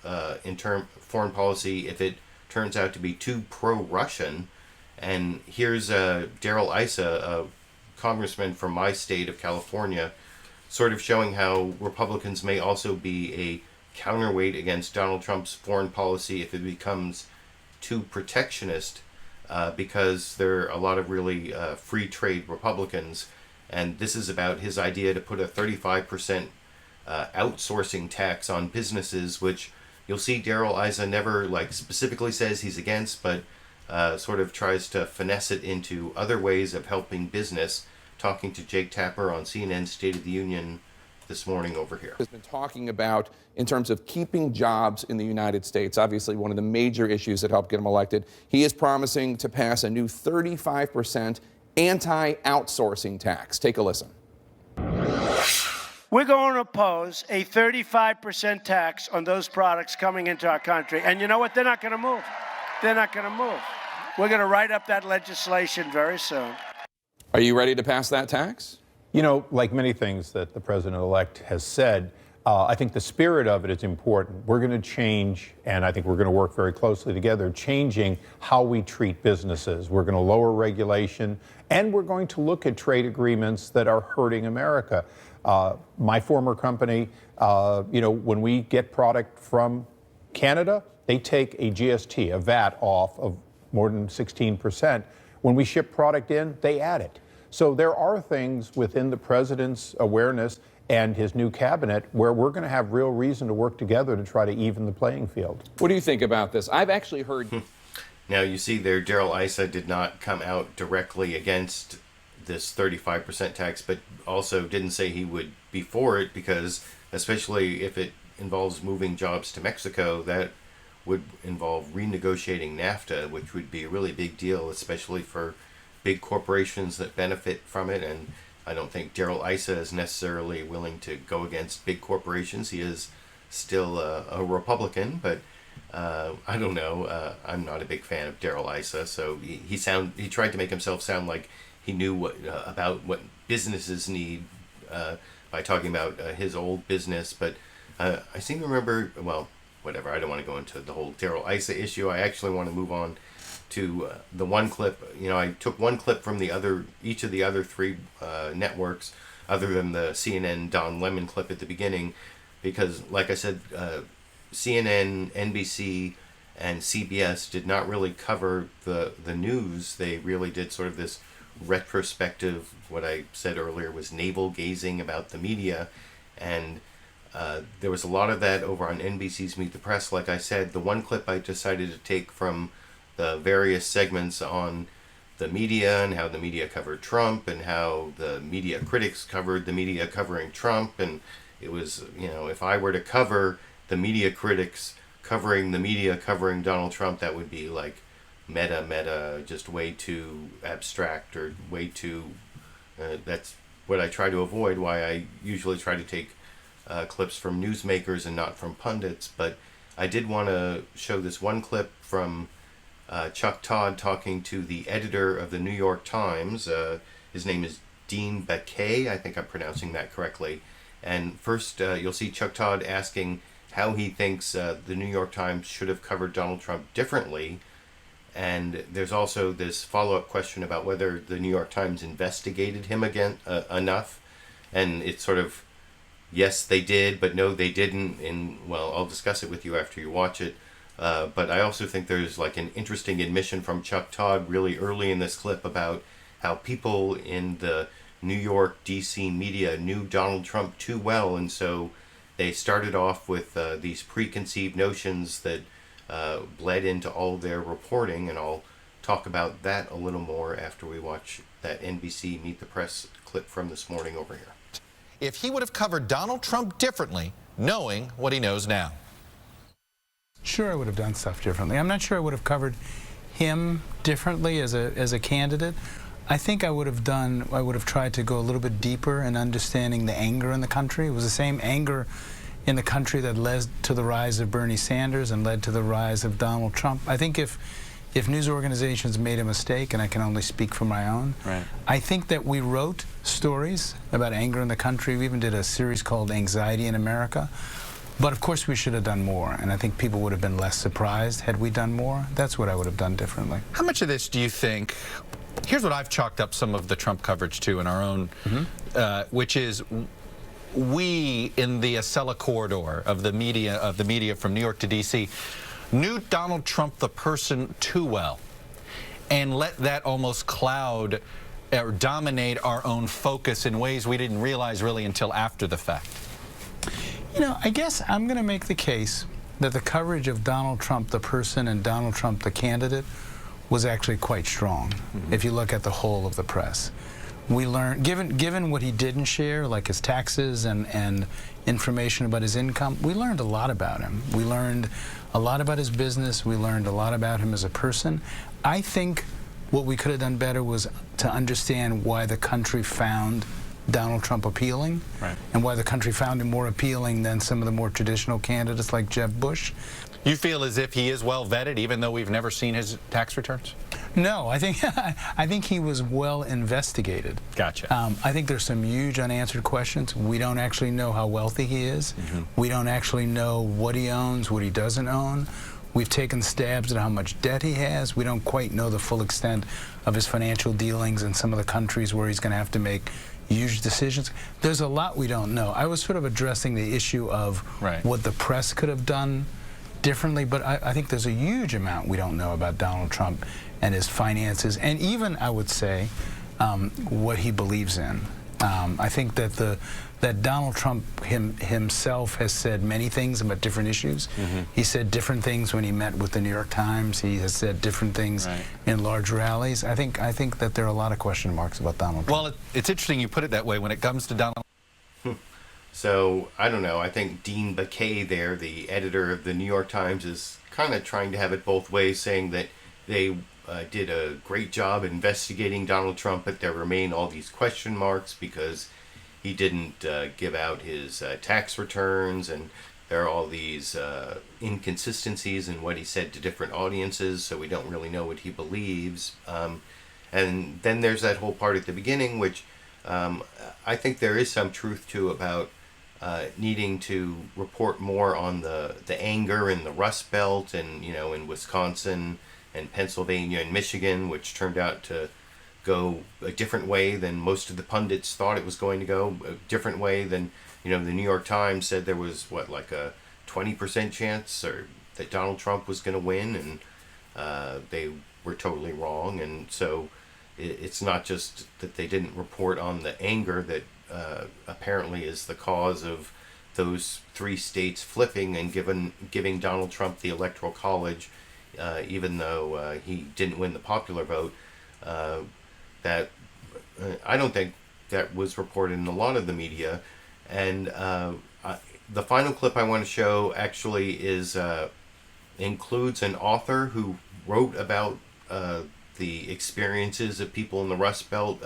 foreign policy if it turns out to be too pro-Russian. And here's Darrell Issa, a congressman from my state of California, sort of showing how Republicans may also be a counterweight against Donald Trump's foreign policy if it becomes too protectionist, because there are a lot of really free trade Republicans. And this is about his idea to put a 35% outsourcing tax on businesses, which you'll see Darrell Issa never specifically says he's against, but sort of tries to finesse it into other ways of helping business, talking to Jake Tapper on CNN's State of the Union this morning over here. Has been talking about in terms of keeping jobs in the United States, obviously one of the major issues that helped get him elected. He is promising to pass a new 35% anti-outsourcing tax. Take a listen. We're going to oppose a 35% tax on those products coming into our country. And you know what? They're not going to move. They're not going to move. We're going to write up that legislation very soon. Are you ready to pass that tax? Like many things that the president-elect has said, I think the spirit of it is important. We're going to change, and I think we're going to work very closely together, changing how we treat businesses. We're going to lower regulation, and we're going to look at trade agreements that are hurting America. My former company, when we get product from Canada, they take a GST, a VAT off of more than 16%. When we ship product in, they add it. So there are things within the president's awareness and his new cabinet where we're going to have real reason to work together to try to even the playing field. What do you think about this? I've actually heard... Now, you see there, Darrell Issa did not come out directly against this 35% tax, but also didn't say he would be for it, because especially if it involves moving jobs to Mexico, that would involve renegotiating NAFTA, which would be a really big deal, especially for big corporations that benefit from it. And I don't think Darrell Issa is necessarily willing to go against big corporations. He is still a Republican, but I don't know. I'm not a big fan of Darrell Issa, so he tried to make himself sound like he knew about what businesses need, by talking about his old business, but I seem to remember, well, whatever, I don't want to go into the whole Darrell Issa issue. I actually want to move on to the one clip. You know, I took one clip from each of the other three networks, other than the CNN Don Lemon clip at the beginning, because, like I said, CNN, NBC, and CBS did not really cover the news. They really did sort of this retrospective, what I said earlier was navel gazing about the media, and there was a lot of that over on NBC's Meet the Press. Like I said, the one clip I decided to take from the various segments on the media and how the media covered Trump and how the media critics covered the media covering Trump, and it was, you know, if I were to cover the media critics covering the media covering Donald Trump, that would be like meta, just way too abstract or way too, that's what I try to avoid, why I usually try to take clips from newsmakers and not from pundits. But I did want to show this one clip from Chuck Todd talking to the editor of the New York Times. His name is Dean Baquet, I think I'm pronouncing that correctly. And first you'll see Chuck Todd asking how he thinks the New York Times should have covered Donald Trump differently. And there's also this follow-up question about whether the New York Times investigated him again enough. And it's sort of, yes, they did, but no, they didn't. And, well, I'll discuss it with you after you watch it. But I also think there's like an interesting admission from Chuck Todd really early in this clip about how people in the New York, D.C. media knew Donald Trump too well. And so they started off with these preconceived notions that bled into all their reporting, and I'll talk about that a little more after we watch that NBC Meet the Press clip from this morning over here. If he would have covered Donald Trump differently, knowing what he knows now. Sure, I would have done stuff differently. I'm not sure I would have covered him differently as a candidate. I think I would have tried to go a little bit deeper in understanding the anger in the country. It was the same anger in the country that led to the rise of Bernie Sanders and led to the rise of Donald Trump. I think if news organizations made a mistake, and I can only speak for my own, right. I think that we wrote stories about anger in the country. We even did a series called Anxiety in America. But of course we should have done more, and I think people would have been less surprised had we done more. That's what I would have done differently. How much of this do you think, here's what I've chalked up some of the Trump coverage to in our own, which is we in the Acela corridor of the media from New York to D.C. knew Donald Trump the person too well and let that almost cloud or dominate our own focus in ways we didn't realize really until after the fact. You know, I guess I'm going to make the case that the coverage of Donald Trump the person and Donald Trump the candidate was actually quite strong, if you look at the whole of the press. We learned, given what he didn't share, like his taxes and information about his income, we learned a lot about him. We learned a lot about his business. We learned a lot about him as a person. I think what we could have done better was to understand why the country found Donald Trump appealing, right, and why the country found him more appealing than some of the more traditional candidates like Jeb Bush. You feel as if he is well vetted, even though we've never seen his tax returns? No, I think he was well investigated. Gotcha. I think there's some huge unanswered questions. We don't actually know how wealthy he is. We don't actually know what he owns, what he doesn't own. We've taken stabs at how much debt he has. We don't quite know the full extent of his financial dealings in some of the countries where he's going to have to make huge decisions. There's a lot we don't know. I was sort of addressing the issue of what the press could have done differently, but I think there's a huge amount we don't know about Donald Trump and his finances, and even, I would say, what he believes in. I think that Donald Trump himself has said many things about different issues. He said different things when he met with the New York Times. He has said different things in large rallies. I think that there are a lot of question marks about Donald Trump. Well, it's interesting you put it that way when it comes to Donald. So, I don't know. I think Dean Baquet there, the editor of the New York Times, is kind of trying to have it both ways, saying that they did a great job investigating Donald Trump, but there remain all these question marks because he didn't give out his tax returns, and there are all these inconsistencies in what he said to different audiences, so we don't really know what he believes. And then there's that whole part at the beginning, which I think there is some truth to about needing to report more on the anger in the Rust Belt and, in Wisconsin and Pennsylvania and Michigan, which turned out to go a different way than most of the pundits thought it was going to go, a different way than, the New York Times said there was, like a 20% chance or that Donald Trump was going to win, and they were totally wrong. And so it's not just that they didn't report on the anger that apparently is the cause of those 3 states flipping and giving Donald Trump the Electoral College, even though he didn't win the popular vote. That I don't think that was reported in a lot of the media. And the final clip I want to show actually includes an author who wrote about the experiences of people in the Rust Belt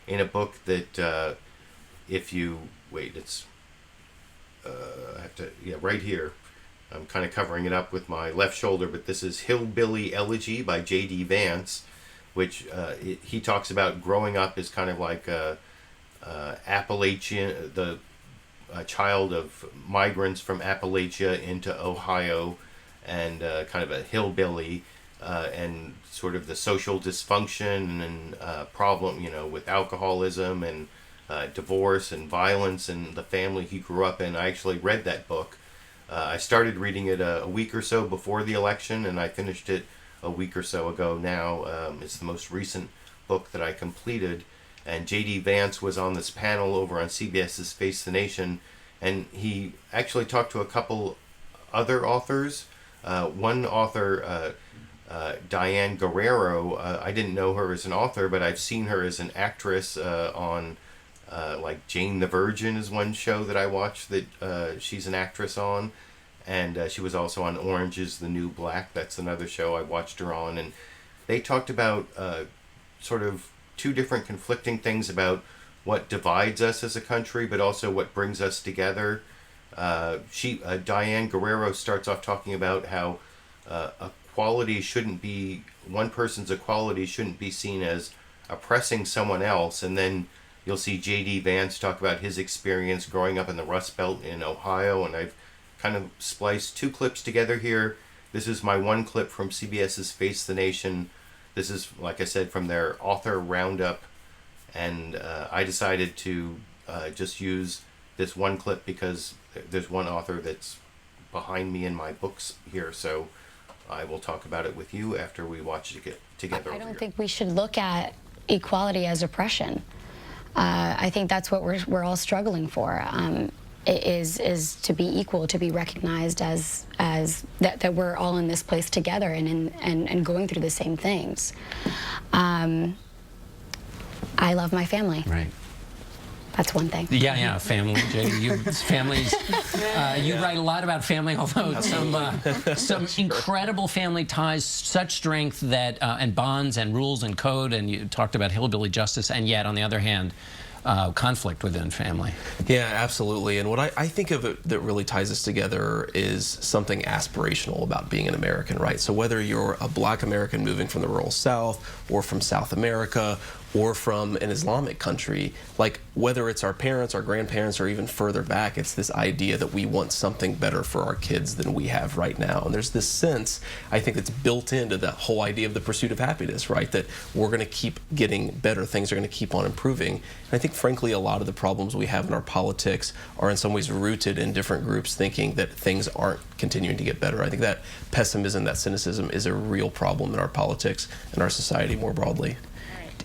in a book that if you wait, it's I have to, right here. I'm kind of covering it up with my left shoulder, but this is Hillbilly Elegy by J.D. Vance, which he talks about growing up as kind of like a Appalachian, a child of migrants from Appalachia into Ohio, and kind of a hillbilly, and sort of the social dysfunction and problem, with alcoholism and divorce and violence and the family he grew up in. I actually read that book. I started reading it a week or so before the election, and I finished it a week or so ago now. It's the most recent book that I completed. And J.D. Vance was on this panel over on CBS's Face the Nation, and he actually talked to a couple other authors. One author, Diane Guerrero, I didn't know her as an author, but I've seen her as an actress on like Jane the Virgin is one show that I watched that she's an actress on. And she was also on Orange is the New Black. That's another show I watched her on. And they talked about sort of 2 different conflicting things about what divides us as a country, but also what brings us together. Diane Guerrero starts off talking about how equality shouldn't be, one person's equality shouldn't be seen as oppressing someone else. And then you'll see J.D. Vance talk about his experience growing up in the Rust Belt in Ohio, and I've kind of spliced 2 clips together here. This is my one clip from CBS's Face the Nation. This is, like I said, from their author roundup, and I decided to just use this one clip because there's one author that's behind me in my books here, so I will talk about it with you after we watch it together. I don't think we should look at equality as oppression. I think that's what we're all struggling for. Is to be equal, to be recognized as that we're all in this place together and going through the same things. I love my family. Right. That's one thing. Yeah, family. Families. You write a lot about family, although some incredible family ties, such strength that and bonds and rules and code. And you talked about hillbilly justice, and yet on the other hand, conflict within family. Yeah, absolutely. And what I think of it that really ties us together is something aspirational about being an American, right? So whether you're a Black American moving from the rural South or from South America or from an Islamic country, like whether it's our parents, our grandparents, or even further back, it's this idea that we want something better for our kids than we have right now. And there's this sense, I think, that's built into that whole idea of the pursuit of happiness, right? That we're going to keep getting better, things are going to keep on improving. And I think, frankly, a lot of the problems we have in our politics are in some ways rooted in different groups thinking that things aren't continuing to get better. I think that pessimism, that cynicism is a real problem in our politics and our society more broadly.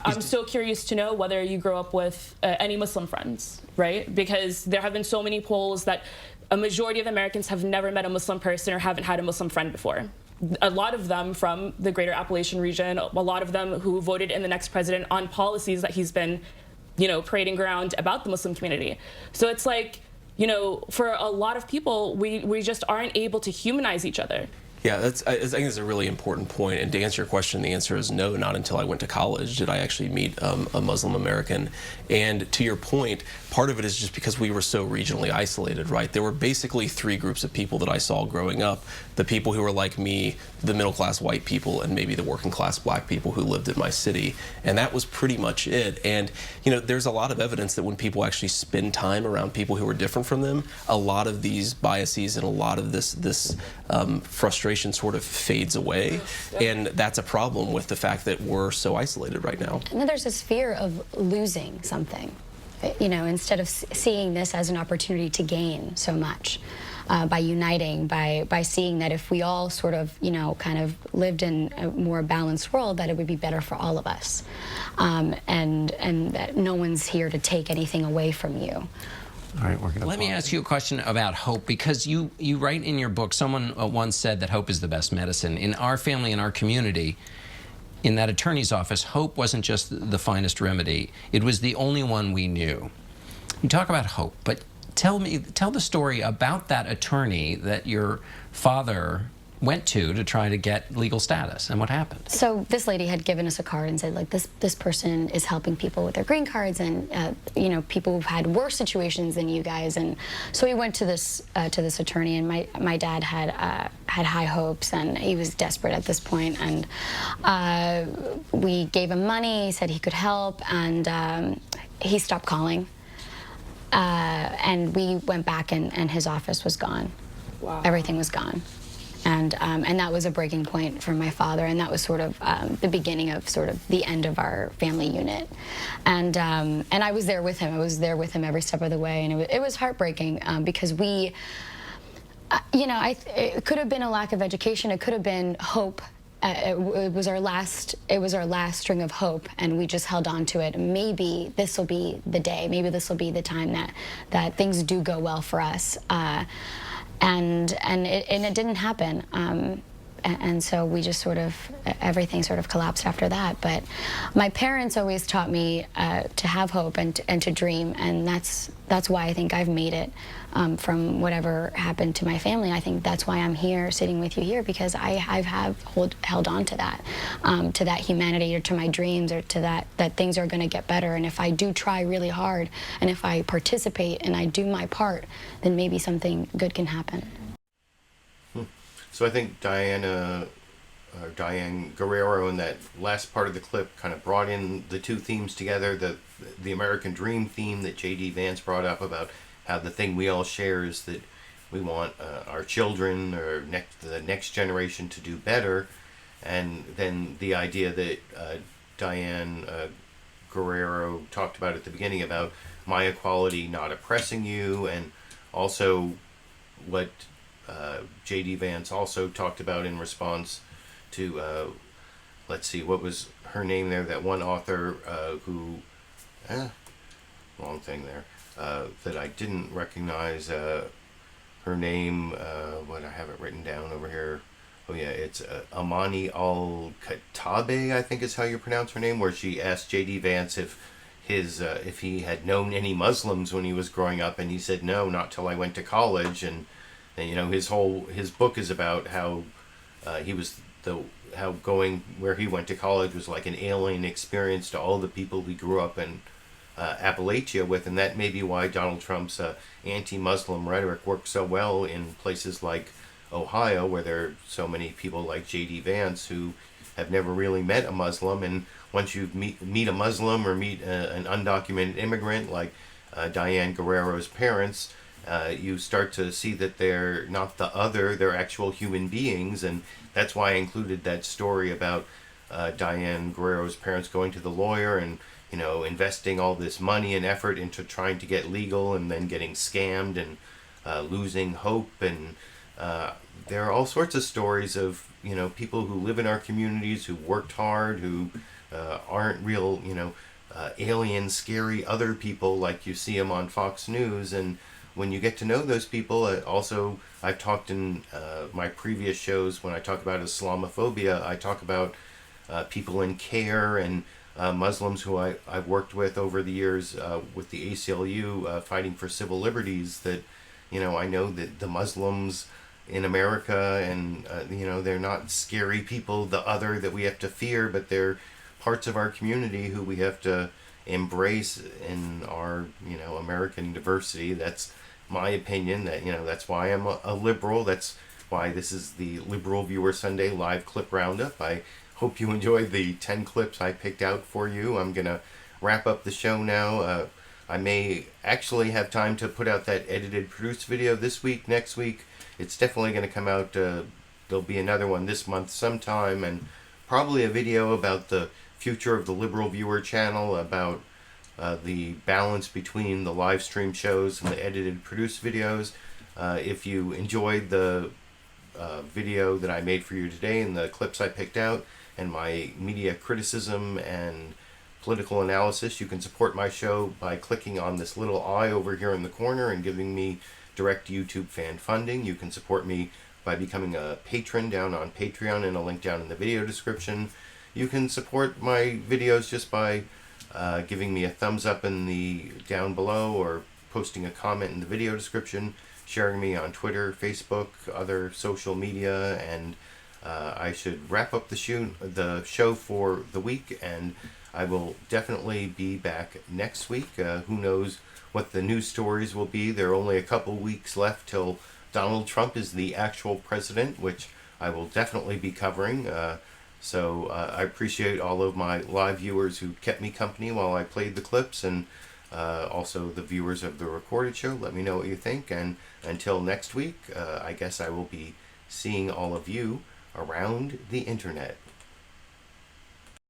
I'm so curious to know whether you grew up with any Muslim friends, right? Because there have been so many polls that a majority of Americans have never met a Muslim person or haven't had a Muslim friend before. A lot of them from the greater Appalachian region, a lot of them who voted in the next president on policies that he's been, parading around about the Muslim community. So it's like, for a lot of people, we just aren't able to humanize each other. Yeah, I think it's a really important point. And to answer your question, the answer is no, not until I went to college did I actually meet a Muslim American. And to your point, part of it is just because we were so regionally isolated, right? There were basically 3 groups of people that I saw growing up. the people who were like me, the middle class white people, and maybe the working class black people who lived in my city. And that was pretty much it. And there's a lot of evidence that when people actually spend time around people who are different from them, a lot of these biases and a lot of this frustration sort of fades away. And that's a problem with the fact that we're so isolated right now. And then there's this fear of losing something, instead of seeing this as an opportunity to gain so much. By uniting, by seeing that if we all sort of, kind of lived in a more balanced world, that it would be better for all of us, and that no one's here to take anything away from you. All right, let me ask you a question about hope, because you write in your book, someone once said that hope is the best medicine. In our family, in our community, in that attorney's office, hope wasn't just the finest remedy. It was the only one we knew. You talk about hope, but tell the story about that attorney that your father went to try to get legal status, and what happened. So this lady had given us a card and said, like, this person is helping people with their green cards, and people who've had worse situations than you guys. And so we went to this attorney, and my dad had high hopes, and he was desperate at this point. And we gave him money. He said he could help, and he stopped calling. And we went back, and his office was gone. Wow. Everything was gone. And that was a breaking point for my father, and that was sort of the beginning of sort of the end of our family unit. And I was there with him. I was there with him every step of the way, and it was heartbreaking because we, it could have been a lack of education. It could have been hope. It was our last string of hope, and we just held on to it. Maybe this will be the day. Maybe this will be the time that things do go well for us. And it didn't happen. And so we just everything sort of collapsed after that. But my parents always taught me to have hope and to dream, and that's why I think I've made it from whatever happened to my family. I think that's why I'm here, sitting with you here, because I have held on to that humanity, or to my dreams, or to that things are going to get better. And if I do try really hard, and if I participate and I do my part, then maybe something good can happen. So I think Diane Guerrero in that last part of the clip kind of brought in the two themes together, the American Dream theme that J.D. Vance brought up about how the thing we all share is that we want our children or the next generation to do better, and then the idea that Diane Guerrero talked about at the beginning about my equality not oppressing you, and also what J.D. Vance also talked about in response to, let's see, what was her name there, that one author who, wrong thing there, that I didn't recognize her name, what I have it written down over here. Oh yeah, it's Amani Al-Khatahtbeh, I think is how you pronounce her name, where she asked J.D. Vance if he had known any Muslims when he was growing up, and he said no, not till I went to college. And his book is about how how going where he went to college was like an alien experience to all the people he grew up in Appalachia with, and that may be why Donald Trump's anti-Muslim rhetoric works so well in places like Ohio, where there are so many people like J.D. Vance who have never really met a Muslim, and once you meet a Muslim or meet an undocumented immigrant like Diane Guerrero's parents, you start to see that they're not the other, they're actual human beings. And that's why I included that story about Diane Guerrero's parents going to the lawyer and investing all this money and effort into trying to get legal, and then getting scammed and losing hope. And there are all sorts of stories of people who live in our communities, who worked hard, who aren't real alien scary other people like you see them on Fox News. And when you get to know those people, also I've talked in my previous shows when I talk about Islamophobia, I talk about people in care and Muslims who I've worked with over the years with the ACLU fighting for civil liberties, that I know that the Muslims in America, and they're not scary people, the other that we have to fear, but they're parts of our community who we have to embrace in our American diversity. That's my opinion. That that's why I'm a liberal. That's why this is the LiberalViewer Sunday live clip roundup. I hope you enjoyed the 10 clips I picked out for you. I'm going to wrap up the show now. I may actually have time to put out that edited produced video this week, next week. It's definitely going to come out. There'll be another one this month sometime, and probably a video about the future of the LiberalViewer channel, about the balance between the live stream shows and the edited produced videos. If you enjoyed the video that I made for you today and the clips I picked out and my media criticism and political analysis, you can support my show by clicking on this little eye over here in the corner and giving me direct YouTube fan funding. You can support me by becoming a patron down on Patreon, and a link down in the video description. You can support my videos just by giving me a thumbs up in the down below, or posting a comment in the video description, sharing me on Twitter, Facebook, other social media, and I should wrap up the show for the week, and I will definitely be back next week. Who knows what the news stories will be. There are only a couple weeks left till Donald Trump is the actual president, which I will definitely be covering. So I appreciate all of my live viewers who kept me company while I played the clips, and also the viewers of the recorded show. Let me know what you think, and until next week, I guess I will be seeing all of you around the internet.